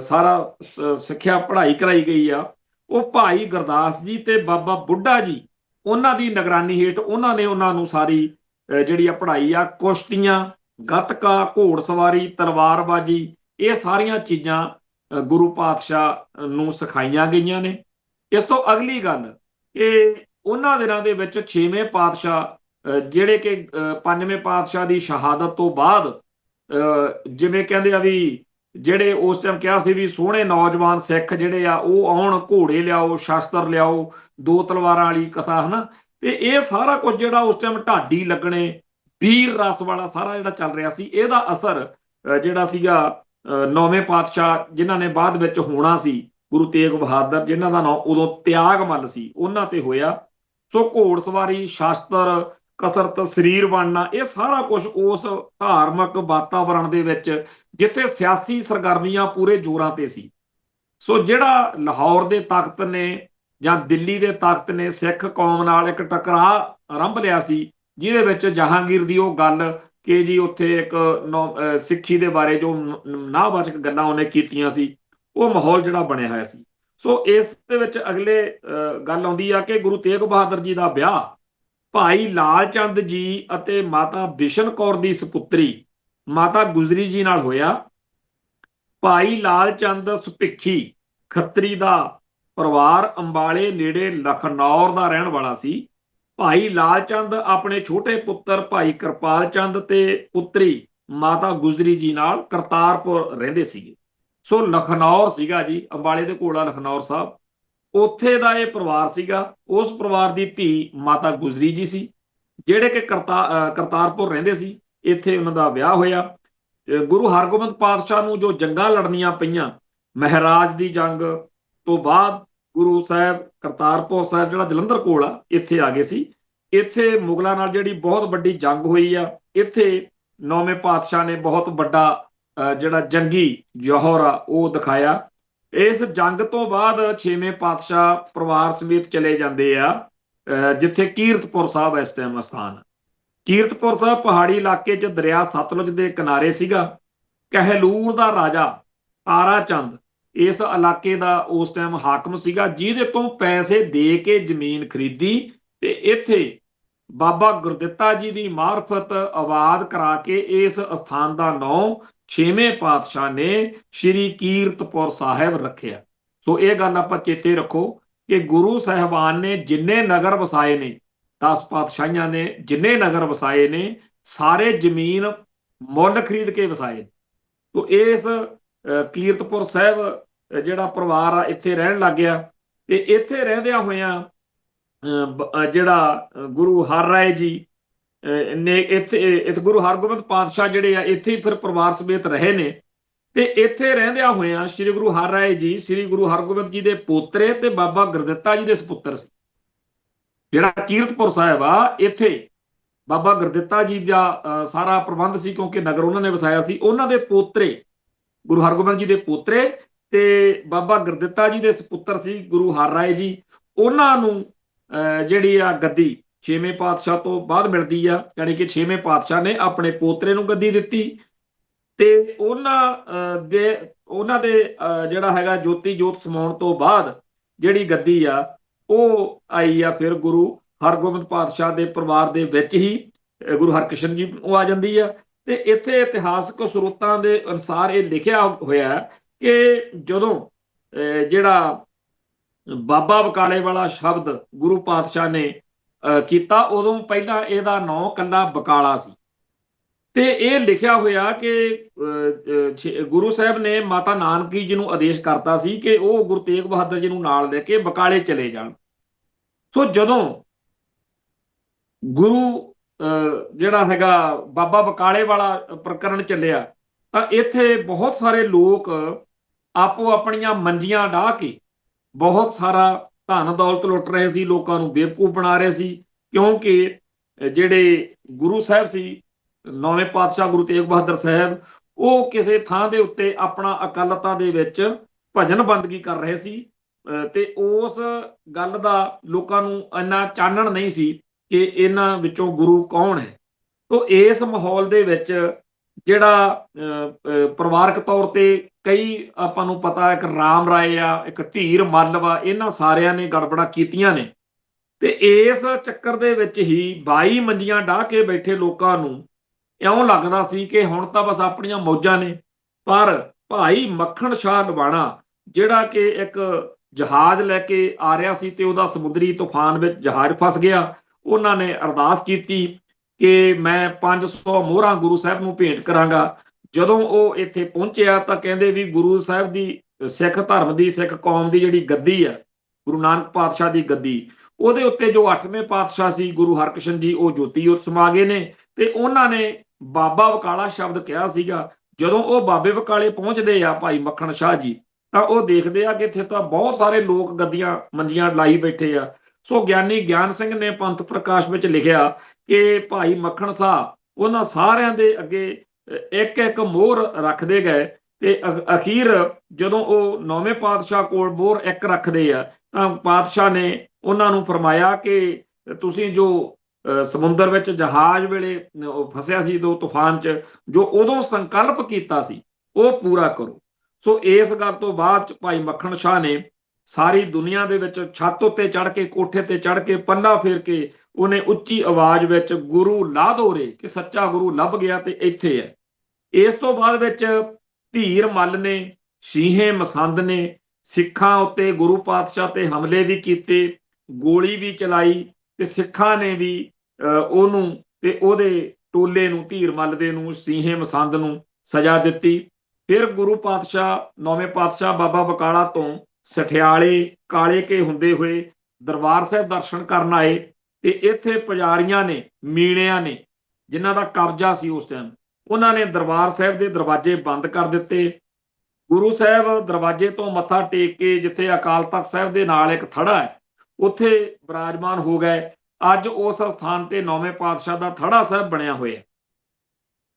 ਸਾਰਾ ਸਿੱਖਿਆ ਪੜ੍ਹਾਈ ਕਰਾਈ ਗਈ ਆ, ਉਹ ਭਾਈ ਗੁਰਦਾਸ ਜੀ ਤੇ ਬਾਬਾ ਬੁੱਢਾ ਜੀ ਉਹਨਾਂ ਦੀ ਨਿਗਰਾਨੀ ਹੇਠ ਉਹਨਾਂ ਨੇ ਉਹਨਾਂ ਨੂੰ ਸਾਰੀ ਜਿਹੜੀ ਆ ਪੜ੍ਹਾਈ ਆ, ਕੁਸ਼ਤੀਆਂ, ਗੱਤਕਾ, ਘੋੜਸਵਾਰੀ, ਤਲਵਾਰਬਾਜੀ, ਇਹ ਸਾਰੀਆਂ ਚੀਜ਼ਾਂ ਗੁਰੂ ਪਾਤਸ਼ਾਹ ਨੂੰ ਸਿਖਾਈਆਂ ਗਈਆਂ ਨੇ। ਇਸ ਤੋਂ ਅਗਲੀ ਗੱਲ, ਇਹ ਉਹਨਾਂ ਦਿਨਾਂ ਦੇ ਵਿੱਚ 6ਵੇਂ ਪਾਤਸ਼ਾਹ ਜਿਹੜੇ ਕਿ 5ਵੇਂ ਪਾਤਸ਼ਾਹ ਦੀ ਸ਼ਹਾਦਤ ਤੋਂ ਬਾਅਦ ਜਿਵੇਂ ਕਹਿੰਦੇ ਆ ਵੀ ਜਿਹੜੇ ਉਸ ਟਾਈਮ ਕਿਹਾ ਸੀ ਵੀ ਸੋਹਣੇ ਨੌਜਵਾਨ ਸਿੱਖ ਜਿਹੜੇ ਆ ਉਹ ਆਉਣ, ਘੋੜੇ ਲਿਆਓ, ਸ਼ਸਤਰ ਲਿਆਓ, 2 ਤਲਵਾਰਾਂ ਵਾਲੀ ਕਥਾ, ਹਨਾ। ਤੇ ਇਹ ਸਾਰਾ ਕੁਝ ਜਿਹੜਾ ਉਸ ਟਾਈਮ ਢਾਡੀ ਲੱਗਣੇ, ਵੀਰ ਰਸ ਵਾਲਾ ਸਾਰਾ ਜਿਹੜਾ ਚੱਲ ਰਿਹਾ ਸੀ, ਇਹਦਾ ਅਸਰ ਜਿਹੜਾ ਸੀਗਾ 9ਵੇਂ ਪਾਤਸ਼ਾਹ ਜਿਨ੍ਹਾਂ ਨੇ ਬਾਅਦ ਵਿੱਚ ਹੋਣਾ ਸੀ, ਗੁਰੂ ਤੇਗ ਬਹਾਦਰ, ਜਿਨ੍ਹਾਂ ਦਾ ਨਾਮ ਉਦੋਂ ਤਿਆਗ ਮੱਲ ਸੀ, ਉਹਨਾਂ ਤੇ ਹੋਇਆ। ਸੋ ਘੋੜਸਵਾਰੀ, ਸ਼ਾਸਤਰ, ਕਸਰਤ, ਸਰੀਰ ਬਣਨਾ, ਇਹ ਸਾਰਾ ਕੁਝ ਉਸ ਧਾਰਮਿਕ ਵਾਤਾਵਰਣ ਦੇ ਵਿੱਚ ਜਿੱਥੇ ਸਿਆਸੀ ਸਰਗਰਮੀਆਂ ਪੂਰੇ ਜ਼ੋਰਾਂ ਤੇ ਸੀ। ਸੋ ਜਿਹੜਾ ਲਾਹੌਰ ਦੇ ਤਖਤ ਨੇ ਜਾਂ ਦਿੱਲੀ ਦੇ ਤਖਤ ਨੇ ਸਿੱਖ ਕੌਮ ਨਾਲ ਇੱਕ ਟਕਰਾਅ ਆਰੰਭ ਲਿਆ ਸੀ, ਜਿਹਦੇ ਵਿੱਚ ਜਹਾਂਗੀਰ ਦੀ ਉਹ ਗੱਲ ਕਿ ਜੀ ਉੱਥੇ ਇੱਕ ਸਿੱਖੀ ਦੇ ਬਾਰੇ ਜੋ ਨਾਵਾਚਕ ਗੱਲਾਂ ਉਹਨੇ ਕੀਤੀਆਂ ਸੀ, ਉਹ ਮਾਹੌਲ ਜਿਹੜਾ ਬਣਿਆ ਹੋਇਆ ਸੀ। ਸੋ ਇਸ ਦੇ ਵਿੱਚ ਅਗਲੇ ਗੱਲ ਆਉਂਦੀ ਆ ਕਿ ਗੁਰੂ ਤੇਗ ਬਹਾਦਰ ਜੀ ਦਾ ਵਿਆਹ ਭਾਈ ਲਾਲ ਚੰਦ ਜੀ ਅਤੇ ਮਾਤਾ ਬਿਸ਼ਨ ਕੌਰ ਦੀ ਸੁਪੁੱਤਰੀ ਮਾਤਾ ਗੁਜਰੀ ਜੀ ਨਾਲ ਹੋਇਆ। ਭਾਈ ਲਾਲ ਚੰਦ ਸੁਭਿੱਖੀ ਖੱਤਰੀ ਦਾ ਪਰਿਵਾਰ ਅੰਬਾਲੇ ਨੇੜੇ ਲਖਨੌਰ ਦਾ ਰਹਿਣ ਵਾਲਾ ਸੀ। ਭਾਈ ਲਾਲ ਚੰਦ ਆਪਣੇ ਛੋਟੇ ਪੁੱਤਰ ਭਾਈ ਕਿਰਪਾਲ ਚੰਦ ਤੇ ਪੁੱਤਰੀ ਮਾਤਾ ਗੁਜਰੀ ਜੀ ਨਾਲ ਕਰਤਾਰਪੁਰ ਰਹਿੰਦੇ ਸੀਗੇ। ਸੋ ਲਖਨੌਰ ਸੀਗਾ ਜੀ, ਅੰਬਾਲੇ ਦੇ ਕੋਲ ਆ ਲਖਨੌਰ ਸਾਹਿਬ, ਉੱਥੇ ਦਾ ਇਹ ਪਰਿਵਾਰ ਸੀਗਾ। ਉਸ ਪਰਿਵਾਰ ਦੀ ਧੀ ਮਾਤਾ ਗੁਜਰੀ ਜੀ ਸੀ, ਜਿਹੜੇ ਕਿ ਕਰਤਾਰਪੁਰ ਰਹਿੰਦੇ ਸੀ। ਇੱਥੇ ਉਹਨਾਂ ਦਾ ਵਿਆਹ ਹੋਇਆ। ਗੁਰੂ ਹਰਗੋਬਿੰਦ ਪਾਤਸ਼ਾਹ ਨੂੰ ਜੋ ਜੰਗਾਂ ਲੜਨੀਆਂ ਪਈਆਂ, ਮਹਾਰਾਜ ਦੀ ਜੰਗ ਤੋਂ ਬਾਅਦ ਗੁਰੂ ਸਾਹਿਬ ਕਰਤਾਰਪੁਰ ਸਾਹਿਬ ਜਿਹੜਾ ਜਲੰਧਰ ਕੋਲ ਆ, ਇੱਥੇ ਆ ਗਏ ਸੀ। ਇੱਥੇ ਮੁਗਲਾਂ ਨਾਲ ਜਿਹੜੀ ਬਹੁਤ ਵੱਡੀ ਜੰਗ ਹੋਈ ਆ, ਇੱਥੇ 9ਵੇਂ ਪਾਤਸ਼ਾਹ ਨੇ ਬਹੁਤ ਵੱਡਾ ਜਿਹੜਾ ਜੰਗੀ ਜੌਹਰ ਆ ਉਹ ਦਿਖਾਇਆ। ਇਸ ਜੰਗ ਤੋਂ ਬਾਅਦ 6ਵੇਂ ਪਾਤਸ਼ਾਹ ਪਰਿਵਾਰ ਸਮੇਤ ਚਲੇ ਜਾਂਦੇ ਆ ਜਿੱਥੇ ਕੀਰਤਪੁਰ ਸਾਹਿਬ ਇਸ ਟਾਈਮ ਸਥਾਨ। ਕੀਰਤਪੁਰ ਸਾਹਿਬ ਪਹਾੜੀ ਇਲਾਕੇ 'ਚ ਦਰਿਆ ਸਤਲੁਜ ਦੇ ਕਿਨਾਰੇ ਸੀਗਾ। ਕਹਿਲੂਰ ਦਾ ਰਾਜਾ ਤਾਰਾ ਚੰਦ ਇਸ ਇਲਾਕੇ ਦਾ ਉਸ ਟਾਈਮ ਹਾਕਮ ਸੀਗਾ, ਜਿਹਦੇ ਤੋਂ ਪੈਸੇ ਦੇ ਕੇ ਜ਼ਮੀਨ ਖਰੀਦੀ ਤੇ ਇੱਥੇ ਬਾਬਾ ਗੁਰਦਿੱਤਾ ਜੀ ਦੀ ਮਾਰਫਤ ਆਬਾਦ ਕਰਾ ਕੇ ਇਸ ਸਥਾਨ ਦਾ ਨਾਮ 6ਵੇਂ ਪਾਤਸ਼ਾਹ ਨੇ ਸ਼੍ਰੀ ਕੀਰਤਪੁਰ ਸਾਹਿਬ ਰੱਖਿਆ। ਸੋ ਇਹ ਗੱਲ ਆਪਾਂ ਚੇਤੇ ਰੱਖੋ ਕਿ ਗੁਰੂ ਸਾਹਿਬਾਨ ਨੇ ਜਿੰਨੇ ਨਗਰ ਵਸਾਏ ਨੇ, 10 ਪਾਤਸ਼ਾਹੀਆਂ ਨੇ ਜਿੰਨੇ ਨਗਰ ਵਸਾਏ ਨੇ, ਸਾਰੇ ਜ਼ਮੀਨ ਮੁੱਲ ਖਰੀਦ ਕੇ ਵਸਾਏ। ਤੋ ਇਸ ਕੀਰਤਪੁਰ ਸਾਹਿਬ ਜਿਹੜਾ ਪਰਿਵਾਰ ਆ ਇੱਥੇ ਰਹਿਣ ਲੱਗ ਗਿਆ। ਤੇ ਇੱਥੇ ਰਹਿੰਦਿਆਂ ਹੋਇਆਂ ਜਿਹੜਾ ਗੁਰੂ ਹਰ ਰਾਏ ਜੀ ਨੇ ਇੱਥੇ ਗੁਰੂ ਹਰਗੋਬਿੰਦ ਪਾਤਸ਼ਾਹ ਜਿਹੜੇ ਆ ਇੱਥੇ ਹੀ ਫਿਰ ਪਰਿਵਾਰ ਸਮੇਤ ਰਹੇ ਨੇ। ਤੇ ਇੱਥੇ ਰਹਿੰਦਿਆਂ ਹੋਇਆਂ ਸ੍ਰੀ ਗੁਰੂ ਹਰ ਰਾਏ ਜੀ ਸ੍ਰੀ ਗੁਰੂ ਹਰਗੋਬਿੰਦ ਜੀ ਦੇ ਪੋਤਰੇ ਤੇ ਬਾਬਾ ਗੁਰਦਿੱਤਾ ਜੀ ਦੇ ਸਪੁੱਤਰ ਸੀ। ਜਿਹੜਾ ਕੀਰਤਪੁਰ ਸਾਹਿਬ ਆ, ਇੱਥੇ ਬਾਬਾ ਗੁਰਦਿੱਤਾ ਜੀ ਦਾ ਸਾਰਾ ਪ੍ਰਬੰਧ ਸੀ, ਕਿਉਂਕਿ ਨਗਰ ਉਹਨਾਂ ਨੇ ਵਸਾਇਆ ਸੀ। ਉਹਨਾਂ ਦੇ ਪੋਤਰੇ ਗੁਰੂ ਹਰਗੋਬਿੰਦ ਜੀ ਦੇ ਪੋਤਰੇ ਤੇ ਬਾਬਾ ਗੁਰਦਿੱਤਾ ਜੀ ਦੇ ਸਪੁੱਤਰ ਸੀ ਗੁਰੂ ਹਰ ਰਾਏ ਜੀ। ਉਹਨਾਂ ਨੂੰ ਜਿਹੜੀ ਆ ਗੱਦੀ 6ਵੇਂ ਪਾਤਸ਼ਾਹ ਤੋਂ ਬਾਅਦ ਮਿਲਦੀ ਆ, ਯਾਨੀ ਕਿ 6ਵੇਂ ਪਾਤਸ਼ਾਹ ਨੇ ਆਪਣੇ ਪੋਤਰੇ ਨੂੰ ਗੱਦੀ ਦਿੱਤੀ। ਤੇ ਉਹਨਾਂ ਦੇ ਜਿਹੜਾ ਹੈਗਾ ਜੋਤੀ ਜੋਤ ਸਮਾਉਣ ਤੋਂ ਬਾਅਦ ਜਿਹੜੀ ਗੱਦੀ ਆ ਉਹ ਆਈ ਆ ਫਿਰ ਗੁਰੂ ਹਰਗੋਬਿੰਦ ਪਾਤਸ਼ਾਹ ਦੇ ਪਰਿਵਾਰ ਦੇ ਵਿੱਚ ਹੀ ਗੁਰੂ ਹਰਕ੍ਰਿਸ਼ਨ ਜੀ ਉਹ ਆ ਜਾਂਦੀ ਆ। ਤੇ ਇੱਥੇ ਇਤਿਹਾਸਕ ਸਰੋਤਾਂ ਦੇ ਅਨੁਸਾਰ ਇਹ ਲਿਖਿਆ ਹੋਇਆ ਕਿ ਜਦੋਂ ਜਿਹੜਾ ਬਾਬਾ ਬਕਾਲੇ ਵਾਲਾ ਸ਼ਬਦ ਗੁਰੂ ਪਾਤਸ਼ਾਹ ਨੇ ਕੀਤਾ, ਉਦੋਂ ਪਹਿਲਾਂ ਇਹਦਾ ਨਾਂ ਕੱਲਾ ਬਕਾਲਾ ਸੀ। ਤੇ ਇਹ ਲਿਖਿਆ ਹੋਇਆ ਕਿ ਗੁਰੂ ਸਾਹਿਬ ਨੇ ਮਾਤਾ ਨਾਨਕੀ ਜੀ ਨੂੰ ਆਦੇਸ਼ ਕਰਤਾ ਸੀ ਕਿ ਉਹ ਗੁਰੂ ਤੇਗ ਬਹਾਦਰ ਜੀ ਨੂੰ ਨਾਲ ਲੈ ਕੇ ਬਕਾਲੇ ਚਲੇ ਜਾਣ। ਸੋ ਜਦੋਂ ਗੁਰੂ ਜਿਹੜਾ ਹੈਗਾ ਬਾਬਾ ਬਕਾਲੇ ਵਾਲਾ ਪ੍ਰਕਰਨ ਚੱਲਿਆ ਤਾਂ ਇੱਥੇ ਬਹੁਤ ਸਾਰੇ ਲੋਕ ਆਪੋ ਆਪਣੀਆਂ ਮੰਜੀਆਂ ਡਾਹ ਕੇ ਬਹੁਤ ਸਾਰਾ ਧਨ ਦੌਲਤ ਲੁੱਟ ਰਹੇ ਸੀ, ਲੋਕਾਂ ਨੂੰ ਬੇਵਕੂਫ ਬਣਾ ਰਹੇ ਸੀ। ਕਿਉਂਕਿ ਜਿਹੜੇ ਗੁਰੂ ਸਾਹਿਬ ਸੀ 9ਵੇਂ ਪਾਤਸ਼ਾਹ ਗੁਰੂ ਤੇਗ ਬਹਾਦਰ ਸਾਹਿਬ, ਉਹ ਕਿਸੇ ਥਾਂ ਦੇ ਉੱਤੇ ਆਪਣਾ ਅਕਾਲਤਾ ਦੇ ਵਿੱਚ ਭਜਨ ਬੰਦਗੀ ਕਰ ਰਹੇ ਸੀ। ਤੇ ਉਸ ਗੱਲ ਦਾ ਲੋਕਾਂ ਨੂੰ ਇੰਨਾ ਚਾਨਣ ਨਹੀਂ ਸੀ ਕਿ ਇਹਨਾਂ ਵਿੱਚੋਂ ਗੁਰੂ ਕੌਣ ਹੈ। ਤੋ ਇਸ ਮਾਹੌਲ ਦੇ ਵਿੱਚ ਜਿਹੜਾ ਪਰਿਵਾਰਕ ਤੌਰ ਤੇ ਕਈ ਆਪਾਂ ਨੂੰ ਪਤਾ, ਇੱਕ ਰਾਮ ਰਾਏ ਆ, ਇੱਕ ਧੀਰ ਮੱਲ ਵਾ, ਇਹਨਾਂ ਸਾਰਿਆਂ ਨੇ ਗੜਬੜਾਂ ਕੀਤੀਆਂ ਨੇ। ਤੇ ਇਸ ਚੱਕਰ ਦੇ ਵਿੱਚ ਹੀ 22 ਮੰਜੀਆਂ ਡਾਹ ਕੇ ਬੈਠੇ ਲੋਕਾਂ ਨੂੰ ਇਉਂ ਲੱਗਦਾ ਸੀ ਕਿ ਹੁਣ ਤਾਂ ਬਸ ਆਪਣੀਆਂ ਮੌਜਾਂ ਨੇ। ਪਰ ਭਾਈ ਮੱਖਣ ਸ਼ਾਹ ਲਵਾਣਾ, ਜਿਹੜਾ ਕਿ ਇੱਕ ਜਹਾਜ਼ ਲੈ ਕੇ ਆ ਰਿਹਾ ਸੀ ਤੇ ਉਹਦਾ ਸਮੁੰਦਰੀ ਤੂਫਾਨ ਵਿੱਚ ਜਹਾਜ਼ ਫਸ ਗਿਆ, ਉਹਨਾਂ ਨੇ ਅਰਦਾਸ ਕੀਤੀ ਕਿ ਮੈਂ 500 ਮੋਹਰਾਂ ਗੁਰੂ ਸਾਹਿਬ ਨੂੰ ਭੇਂਟ ਕਰਾਂਗਾ। ਜਦੋਂ ਉਹ ਇੱਥੇ ਪਹੁੰਚਿਆ ਤਾਂ ਕਹਿੰਦੇ ਵੀ ਗੁਰੂ ਸਾਹਿਬ ਦੀ, ਸਿੱਖ ਧਰਮ ਦੀ, ਸਿੱਖ ਕੌਮ ਦੀ ਜਿਹੜੀ ਗੱਦੀ ਆ, ਗੁਰੂ ਨਾਨਕ ਪਾਤਸ਼ਾਹ ਦੀ ਗੱਦੀ, ਉਹਦੇ ਉੱਤੇ ਜੋ 8ਵੇਂ ਪਾਤਸ਼ਾਹ ਸੀ ਗੁਰੂ ਹਰਕ੍ਰਿਸ਼ਨ ਜੀ, ਉਹ ਜੋਤੀ ਜੋਤ ਸਮਾ ਗਏ ਨੇ। ਤੇ ਉਹਨਾਂ ਨੇ ਬਾਬਾ ਬਕਾਲਾ ਸ਼ਬਦ ਕਿਹਾ ਸੀਗਾ। ਜਦੋਂ ਉਹ ਬਾਬੇ ਬਕਾਲੇ ਪਹੁੰਚਦੇ ਆ ਭਾਈ ਮੱਖਣ ਸ਼ਾਹ ਜੀ, ਤਾਂ ਉਹ ਦੇਖਦੇ ਆ ਕਿ ਇੱਥੇ ਤਾਂ ਬਹੁਤ ਸਾਰੇ ਲੋਕ ਗੱਦੀਆਂ ਮੰਜੀਆਂ ਲਾਈ ਬੈਠੇ ਆ। ਸੋ ਗਿਆਨੀ ਗਿਆਨ ਸਿੰਘ ਨੇ ਪੰਥ ਪ੍ਰਕਾਸ਼ ਵਿੱਚ ਲਿਖਿਆ ਕਿ ਭਾਈ ਮੱਖਣ ਸ਼ਾਹ ਉਹਨਾਂ ਸਾਰਿਆਂ ਦੇ ਅੱਗੇ ਇੱਕ ਇੱਕ ਮੋਹਰ ਰੱਖਦੇ ਗਏ ਤੇ ਅਖੀਰ ਜਦੋਂ ਉਹ 9ਵੇਂ ਪਾਤਸ਼ਾਹ ਕੋਲ ਮੋਹਰ ਇੱਕ ਰੱਖਦੇ ਆ ਤਾਂ ਪਾਤਸ਼ਾਹ ਨੇ ਉਹਨਾਂ ਨੂੰ ਫਰਮਾਇਆ ਕਿ ਤੁਸੀਂ ਜੋ ਸਮੁੰਦਰ ਵਿੱਚ ਜਹਾਜ਼ ਵੇਲੇ ਫਸਿਆ ਸੀ ਦੋ ਤੂਫਾਨ 'ਚ, ਜੋ ਉਦੋਂ ਸੰਕਲਪ ਕੀਤਾ ਸੀ ਉਹ ਪੂਰਾ ਕਰੋ। ਸੋ ਇਸ ਗੱਲ ਤੋਂ ਬਾਅਦ 'ਚ ਭਾਈ ਮੱਖਣ ਸ਼ਾਹ ਨੇ ਸਾਰੀ ਦੁਨੀਆ ਦੇ ਵਿੱਚ ਛੱਤ ਉੱਤੇ ਚੜ੍ਹ ਕੇ, ਕੋਠੇ ਤੇ ਚੜ੍ਹ ਕੇ, ਪੱਲਾ ਫੇਰ ਕੇ ਉਹਨੇ ਉੱਚੀ ਆਵਾਜ਼ ਵਿੱਚ ਗੁਰੂ ਲਾਧੋ ਰੇ, ਕਿ ਸੱਚਾ ਗੁਰੂ ਲੱਭ ਗਿਆ ਤੇ ਇੱਥੇ ਹੈ। ਇਸ ਤੋਂ ਬਾਅਦ ਵਿੱਚ ਧੀਰ ਮੱਲ ਨੇ, ਸ਼ੀਹੇ ਮਸੰਦ ਨੇ ਸਿੱਖਾਂ ਉੱਤੇ, ਗੁਰੂ ਪਾਤਸ਼ਾਹ ਤੇ ਹਮਲੇ ਵੀ ਕੀਤੇ, ਗੋਲੀ ਵੀ ਚਲਾਈ ਤੇ ਸਿੱਖਾਂ ਨੇ ਵੀ ਉਹਨੂੰ ਤੇ ਉਹਦੇ ਟੋਲੇ ਨੂੰ, ਧੀਰ ਮੱਲ ਦੇ ਨੂੰ, ਸ਼ੀਹੇ ਮਸੰਦ ਨੂੰ ਸਜ਼ਾ ਦਿੱਤੀ। ਫਿਰ ਗੁਰੂ ਪਾਤਸ਼ਾਹ, 9ਵੇਂ ਪਾਤਸ਼ਾਹ ਬਾਬਾ ਬਕਾਲਾ ਤੋਂ ਸਠਿਆਲੇ ਕਾਲੇ ਕੇ ਹੁੰਦੇ ਹੋਏ ਦਰਬਾਰ ਸਾਹਿਬ ਦਰਸ਼ਨ ਕਰਨ ਆਏ ਤੇ ਇੱਥੇ ਪੁਜਾਰੀਆਂ ਨੇ, ਮੀਣਿਆਂ ਨੇ, ਜਿਨ੍ਹਾਂ ਦਾ ਕਬਜ਼ਾ ਸੀ ਉਸ ਟਾਈਮ, ਉਹਨਾਂ ਨੇ ਦਰਬਾਰ ਸਾਹਿਬ ਦੇ ਦਰਵਾਜ਼ੇ ਬੰਦ ਕਰ ਦਿੱਤੇ। ਗੁਰੂ ਸਾਹਿਬ ਦਰਵਾਜ਼ੇ ਤੋਂ ਮੱਥਾ ਟੇਕ ਕੇ ਜਿੱਥੇ ਅਕਾਲ ਤਖਤ ਸਾਹਿਬ ਦੇ ਨਾਲ ਇੱਕ ਥੜਾ ਹੈ, ਉੱਥੇ ਬਿਰਾਜਮਾਨ ਹੋ ਗਏ। ਅੱਜ ਉਸ ਸਥਾਨ ਤੇ 9ਵੇਂ ਪਾਤਸ਼ਾਹ ਦਾ ਥੜਾ ਸਾਹਿਬ ਬਣਿਆ ਹੋਇਆ।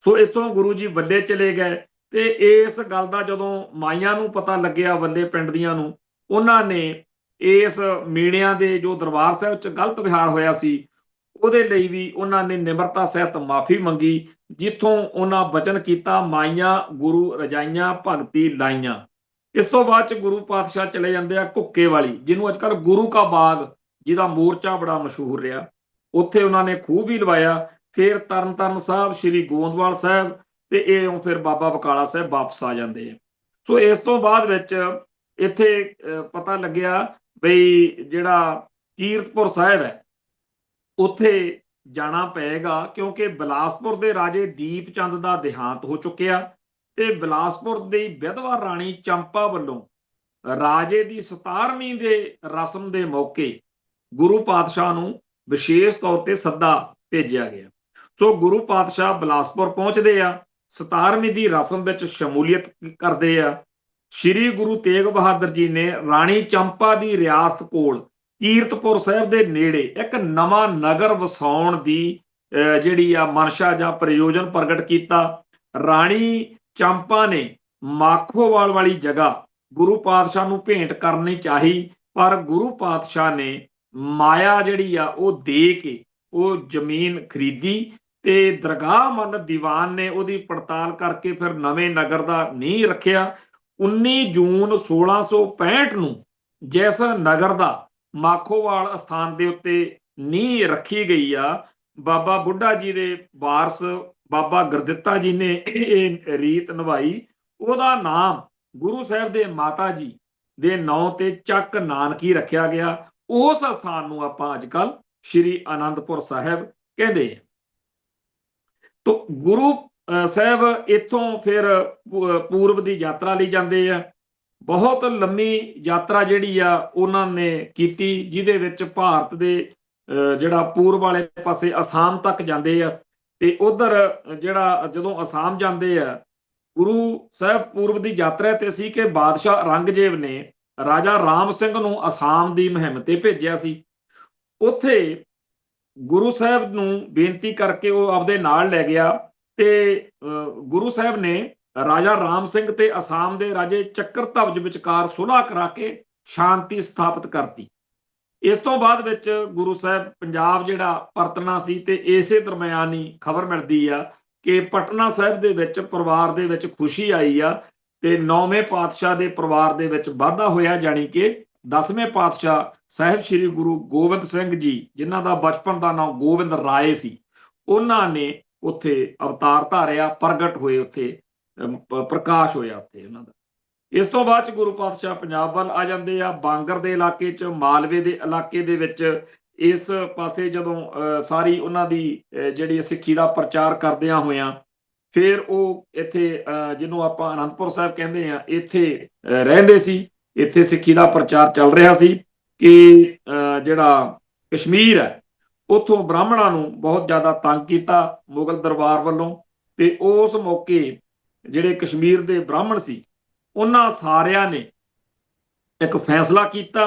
ਸੋ ਇੱਥੋਂ ਗੁਰੂ ਜੀ ਵੱਲੇ ਚਲੇ ਗਏ ਤੇ ਇਸ ਗੱਲ ਦਾ ਜਦੋਂ ਮਾਈਆਂ ਨੂੰ ਪਤਾ ਲੱਗਿਆ, ਵੱਲੇ ਪਿੰਡ ਦੀਆਂ ਨੂੰ, ਉਹਨਾਂ ਨੇ ਇਸ ਮੀਣਿਆਂ ਦੇ ਜੋ ਦਰਬਾਰ ਸਾਹਿਬ 'ਚ ਗਲਤ ਵਿਹਾਰ ਹੋਇਆ ਸੀ ਉਹਦੇ ਲਈ ਵੀ ਉਹਨਾਂ ਨੇ ਨਿਮਰਤਾ ਸਹਿਤ ਮਾਫੀ ਮੰਗੀ, ਜਿੱਥੋਂ ਉਹਨਾਂ ਬਚਨ ਕੀਤਾ, ਮਾਈਆਂ ਗੁਰੂ ਰਜਾਈਆਂ ਭਗਤੀ ਲਾਈਆਂ। ਇਸ ਤੋਂ ਬਾਅਦ 'ਚ ਗੁਰੂ ਪਾਤਸ਼ਾਹ ਚਲੇ ਜਾਂਦੇ ਆ ਘੁੱਕੇ ਵਾਲੀ, ਜਿਹਨੂੰ ਅੱਜ ਕੱਲ੍ਹ ਗੁਰੂ ਕਾ ਬਾਗ, ਜਿਹਦਾ ਮੋਰਚਾ ਬੜਾ ਮਸ਼ਹੂਰ ਰਿਹਾ, ਉੱਥੇ ਉਹਨਾਂ ਨੇ ਖੂਹ ਵੀ ਲਵਾਇਆ। ਫਿਰ ਤਰਨਤਾਰਨ ਸਾਹਿਬ, ਸ੍ਰੀ ਗੋਂਦਵਾਲ ਸਾਹਿਬ ਤੇ ਇਹ ਫਿਰ ਬਾਬਾ ਬਕਾਲਾ ਸਾਹਿਬ ਵਾਪਸ ਆ ਜਾਂਦੇ ਆ। ਸੋ ਇਸ ਤੋਂ ਬਾਅਦ ਵਿੱਚ ਇੱਥੇ ਪਤਾ ਲੱਗਿਆ ਬਈ ਜਿਹੜਾ ਕੀਰਤਪੁਰ ਸਾਹਿਬ ਹੈ ਉੱਥੇ ਜਾਣਾ ਪਏਗਾ, ਕਿਉਂਕਿ ਬਿਲਾਸਪੁਰ ਦੇ ਰਾਜੇ ਦੀਪ ਚੰਦ ਦਾ ਦੇਹਾਂਤ ਹੋ ਚੁੱਕਿਆ ਤੇ ਬਿਲਾਸਪੁਰ ਦੀ ਵਿਧਵਾ ਰਾਣੀ ਚੰਪਾ ਵੱਲੋਂ ਰਾਜੇ ਦੀ 17ਵੀਂ ਦੇ ਰਸਮ ਦੇ ਮੌਕੇ ਗੁਰੂ ਪਾਤਸ਼ਾਹ ਨੂੰ ਵਿਸ਼ੇਸ਼ ਤੌਰ ਤੇ ਸੱਦਾ ਭੇਜਿਆ ਗਿਆ। ਸੋ ਗੁਰੂ ਪਾਤਸ਼ਾਹ ਬਿਲਾਸਪੁਰ ਪਹੁੰਚਦੇ ਆ, 17ਵੀਂ ਦੀ ਰਸਮ ਵਿੱਚ ਸ਼ਮੂਲੀਅਤ ਕਰਦੇ ਆ। ਸ੍ਰੀ ਗੁਰੂ ਤੇਗ ਬਹਾਦਰ ਜੀ ਨੇ ਰਾਣੀ ਚੰਪਾ ਦੀ ਰਿਆਸਤ ਕੋਲ ਕੀਰਤਪੁਰ ਸਾਹਿਬ ਦੇ ਨੇੜੇ ਇੱਕ ਨਵਾਂ ਨਗਰ ਵਸਾਉਣ ਦੀ ਜਿਹੜੀ ਆ ਮਨਸ਼ਾ ਜਾਂ ਪ੍ਰਯੋਜਨ ਪ੍ਰਗਟ ਕੀਤਾ। ਰਾਣੀ ਚੰਪਾ ਨੇ ਮਾਖੋਵਾਲ ਵਾਲੀ ਜਗ੍ਹਾ ਗੁਰੂ ਪਾਤਸ਼ਾਹ ਨੂੰ ਭੇਂਟ ਕਰਨੀ ਚਾਹੀ, ਪਰ ਗੁਰੂ ਪਾਤਸ਼ਾਹ ਨੇ ਮਾਇਆ ਜਿਹੜੀ ਆ ਉਹ ਦੇ ਕੇ ਉਹ ਜ਼ਮੀਨ ਖਰੀਦੀ ਤੇ ਦਰਗਾਹ ਮੱਲ ਦੀਵਾਨ ਨੇ ਉਹਦੀ ਪੜਤਾਲ ਕਰਕੇ ਫਿਰ ਨਵੇਂ ਨਗਰ ਦਾ ਨੀਂਹ ਰੱਖਿਆ। 19 ਜੂਨ 1665 ਨੂੰ ਜਿਸ ਨਗਰ ਦਾ ਮਾਖੋਵਾਲ ਅਸਥਾਨ ਦੇ ਉੱਤੇ ਨੀਂਹ ਰੱਖੀ ਗਈ ਆ, ਬਾਬਾ ਬੁੱਢਾ ਜੀ ਦੇ ਵਾਰਸ ਬਾਬਾ ਗੁਰਦਿੱਤਾ ਜੀ ਨੇ ਇਹ ਰੀਤ ਨਿਭਾਈ। ਉਹਦਾ ਨਾਮ ਗੁਰੂ ਸਾਹਿਬ ਦੇ ਮਾਤਾ ਜੀ ਦੇ ਨਾਂ ਤੇ ਚੱਕ ਨਾਨਕੀ ਰੱਖਿਆ ਗਿਆ। ਉਸ ਸਥਾਨ ਨੂੰ ਆਪਾਂ ਅੱਜ ਕੱਲ ਸ਼੍ਰੀ ਆਨੰਦਪੁਰ ਸਾਹਿਬ ਕਹਿੰਦੇ ਆ। ਤੋ ਗੁਰੂ ਸਾਹਿਬ ਇੱਥੋਂ ਫਿਰ ਪੂਰਬ ਦੀ ਯਾਤਰਾ ਲਈ ਜਾਂਦੇ ਆ। ਬਹੁਤ ਲੰਮੀ ਯਾਤਰਾ ਜਿਹੜੀ ਆ ਉਹਨਾਂ ਨੇ ਕੀਤੀ, ਜਿਹਦੇ ਵਿੱਚ ਭਾਰਤ ਦੇ ਜਿਹੜਾ ਪੂਰਬ ਵਾਲੇ ਪਾਸੇ ਅਸਾਮ ਤੱਕ ਜਾਂਦੇ ਆ ਤੇ ਉਧਰ ਜਿਹੜਾ ਜਦੋਂ ਅਸਾਮ ਜਾਂਦੇ ਆ, ਗੁਰੂ ਸਾਹਿਬ ਪੂਰਬ ਦੀ ਯਾਤਰਾ ਤੇ ਸੀ ਕਿ ਬਾਦਸ਼ਾਹ ਔਰੰਗਜ਼ੇਬ ਨੇ ਰਾਜਾ ਰਾਮ ਸਿੰਘ ਨੂੰ ਅਸਾਮ ਦੀ ਮੁਹਿੰਮ ਤੇ ਭੇਜਿਆ ਸੀ। ਉੱਥੇ ਗੁਰੂ ਸਾਹਿਬ ਨੂੰ ਬੇਨਤੀ ਕਰਕੇ ਉਹ ਆਪਦੇ ਨਾਲ ਲੈ ਗਿਆ ਤੇ ਗੁਰੂ ਸਾਹਿਬ ਨੇ ਰਾਜਾ ਰਾਮ ਸਿੰਘ ਤੇ ਅਸਾਮ ਦੇ ਰਾਜੇ ਚੱਕਰਧਵਜ ਵਿਚਕਾਰ ਸੁਲ੍ਹਾ ਕਰਾ ਕੇ ਸ਼ਾਂਤੀ ਸਥਾਪਿਤ ਕਰਤੀ। ਇਸ ਤੋਂ ਬਾਅਦ ਵਿੱਚ ਗੁਰੂ ਸਾਹਿਬ ਪੰਜਾਬ ਜਿਹੜਾ ਪਰਤਣਾ ਸੀ, ਤੇ ਇਸੇ ਦਰਮਿਆਨ ਹੀ ਖਬਰ ਮਿਲਦੀ ਆ ਕਿ ਪਟਨਾ ਸਾਹਿਬ ਦੇ ਵਿੱਚ ਪਰਿਵਾਰ ਦੇ ਵਿੱਚ ਖੁਸ਼ੀ ਆਈ ਆ ਤੇ 9ਵੇਂ ਪਾਤਸ਼ਾਹ ਦੇ ਪਰਿਵਾਰ ਦੇ ਵਿੱਚ ਵਾਧਾ ਹੋਇਆ, ਜਾਣੀ ਕਿ 10ਵੇਂ ਪਾਤਸ਼ਾਹ ਸਾਹਿਬ ਸ੍ਰੀ ਗੁਰੂ ਗੋਬਿੰਦ ਸਿੰਘ ਜੀ, ਜਿਨ੍ਹਾਂ ਦਾ ਬਚਪਨ ਦਾ ਨਾਮ ਗੋਬਿੰਦ ਰਾਏ ਸੀ, ਉਹਨਾਂ ਨੇ ਉੱਥੇ ਅਵਤਾਰ ਧਾਰਿਆ, ਪ੍ਰਗਟ ਹੋਏ, ਉੱਥੇ ਪ੍ਰਕਾਸ਼ ਹੋਇਆ ਉੱਥੇ ਉਹਨਾਂ ਦਾ। ਇਸ ਤੋਂ ਬਾਅਦ ਚ ਗੁਰੂ ਪਾਤਸ਼ਾਹ ਪੰਜਾਬ ਵੱਲ ਆ ਜਾਂਦੇ ਆ, ਬਾਂਗਰ ਦੇ ਇਲਾਕੇ ਚ, ਮਾਲਵੇ ਦੇ ਇਲਾਕੇ ਦੇ ਵਿੱਚ। ਇਸ ਪਾਸੇ ਜਦੋਂ ਸਾਰੀ ਉਹਨਾਂ ਦੀ ਜਿਹੜੀ ਸਿੱਖੀ ਦਾ ਪ੍ਰਚਾਰ ਕਰਦਿਆਂ ਹੋਇਆਂ, ਫਿਰ ਉਹ ਇੱਥੇ ਜਿਹਨੂੰ ਆਪਾਂ ਅਨੰਦਪੁਰ ਸਾਹਿਬ ਕਹਿੰਦੇ ਆ, ਇੱਥੇ ਰਹਿੰਦੇ ਸੀ। ਇੱਥੇ ਸਿੱਖੀ ਦਾ ਪ੍ਰਚਾਰ ਚੱਲ ਰਿਹਾ ਸੀ ਕਿ ਜਿਹੜਾ ਕਸ਼ਮੀਰ ਹੈ, ਉੱਥੋਂ ਬ੍ਰਾਹਮਣਾਂ ਨੂੰ ਬਹੁਤ ਜ਼ਿਆਦਾ ਤੰਗ ਕੀਤਾ ਮੁਗਲ ਦਰਬਾਰ ਵੱਲੋਂ, ਤੇ ਉਸ ਮੌਕੇ ਜਿਹੜੇ ਕਸ਼ਮੀਰ ਦੇ ਬ੍ਰਾਹਮਣ ਸੀ, ਉਹਨਾਂ ਸਾਰਿਆਂ ਨੇ ਇੱਕ ਫੈਸਲਾ ਕੀਤਾ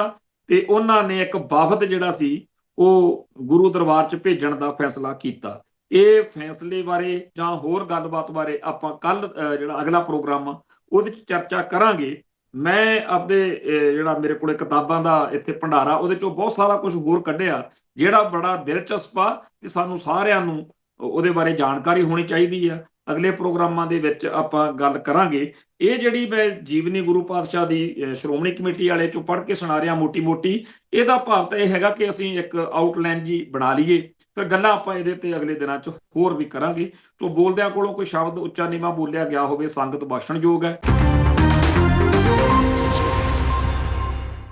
ਤੇ ਉਹਨਾਂ ਨੇ ਇੱਕ ਵਫਦ ਜਿਹੜਾ ਸੀ ਉਹ ਗੁਰੂ ਦਰਬਾਰ 'ਚ ਭੇਜਣ ਦਾ ਫੈਸਲਾ ਕੀਤਾ। ਇਹ ਫੈਸਲੇ ਬਾਰੇ ਜਾਂ ਹੋਰ ਗੱਲਬਾਤ ਬਾਰੇ ਆਪਾਂ ਕੱਲ ਜਿਹੜਾ ਅਗਲਾ ਪ੍ਰੋਗਰਾਮ ਆ ਉਹਦੇ 'ਚ ਚਰਚਾ ਕਰਾਂਗੇ। ਮੈਂ ਆਪਦੇ ਜਿਹੜਾ ਮੇਰੇ ਕੋਲੇ ਕਿਤਾਬਾਂ ਦਾ ਇੱਥੇ ਭੰਡਾਰਾ, ਉਹਦੇ 'ਚੋਂ ਬਹੁਤ ਸਾਰਾ ਕੁਝ ਹੋਰ ਕੱਢਿਆ ਜਿਹੜਾ ਬੜਾ ਦਿਲਚਸਪ ਆ ਤੇ ਸਾਨੂੰ ਸਾਰਿਆਂ ਨੂੰ ਉਹਦੇ ਬਾਰੇ ਜਾਣਕਾਰੀ ਹੋਣੀ ਚਾਹੀਦੀ ਆ। ਅਗਲੇ ਪ੍ਰੋਗਰਾਮਾਂ ਦੇ ਵਿੱਚ ਆਪਾਂ ਗੱਲ ਕਰਾਂਗੇ। ਇਹ ਜਿਹੜੀ ਮੈਂ ਜੀਵਨੀ ਗੁਰੂ ਪਾਤਸ਼ਾਹ ਦੀ ਸ਼੍ਰੋਮਣੀ ਕਮੇਟੀ ਵਾਲੇ ਚੋਂ ਪੜ੍ਹ ਕੇ ਸੁਣਾ ਰਿਹਾ ਮੋਟੀ ਮੋਟੀ, ਇਹਦਾ ਭਾਵ ਤਾਂ ਇਹ ਹੈਗਾ ਕਿ ਅਸੀਂ ਇੱਕ ਆਊਟਲਾਈਨ ਜੀ ਬਣਾ ਲਈਏ, ਫਿਰ ਗੱਲਾਂ ਆਪਾਂ ਇਹਦੇ ਤੇ ਅਗਲੇ ਦਿਨਾਂ 'ਚ ਹੋਰ ਵੀ ਕਰਾਂਗੇ। ਤੋਂ ਬੋਲਦਿਆਂ ਕੋਲੋਂ ਕੋਈ ਸ਼ਬਦ ਉੱਚਾ ਨੀਵਾਂ ਬੋਲਿਆ ਗਿਆ ਹੋਵੇ, ਸੰਗਤ ਬਖਸ਼ਣਯੋਗ ਹੈ।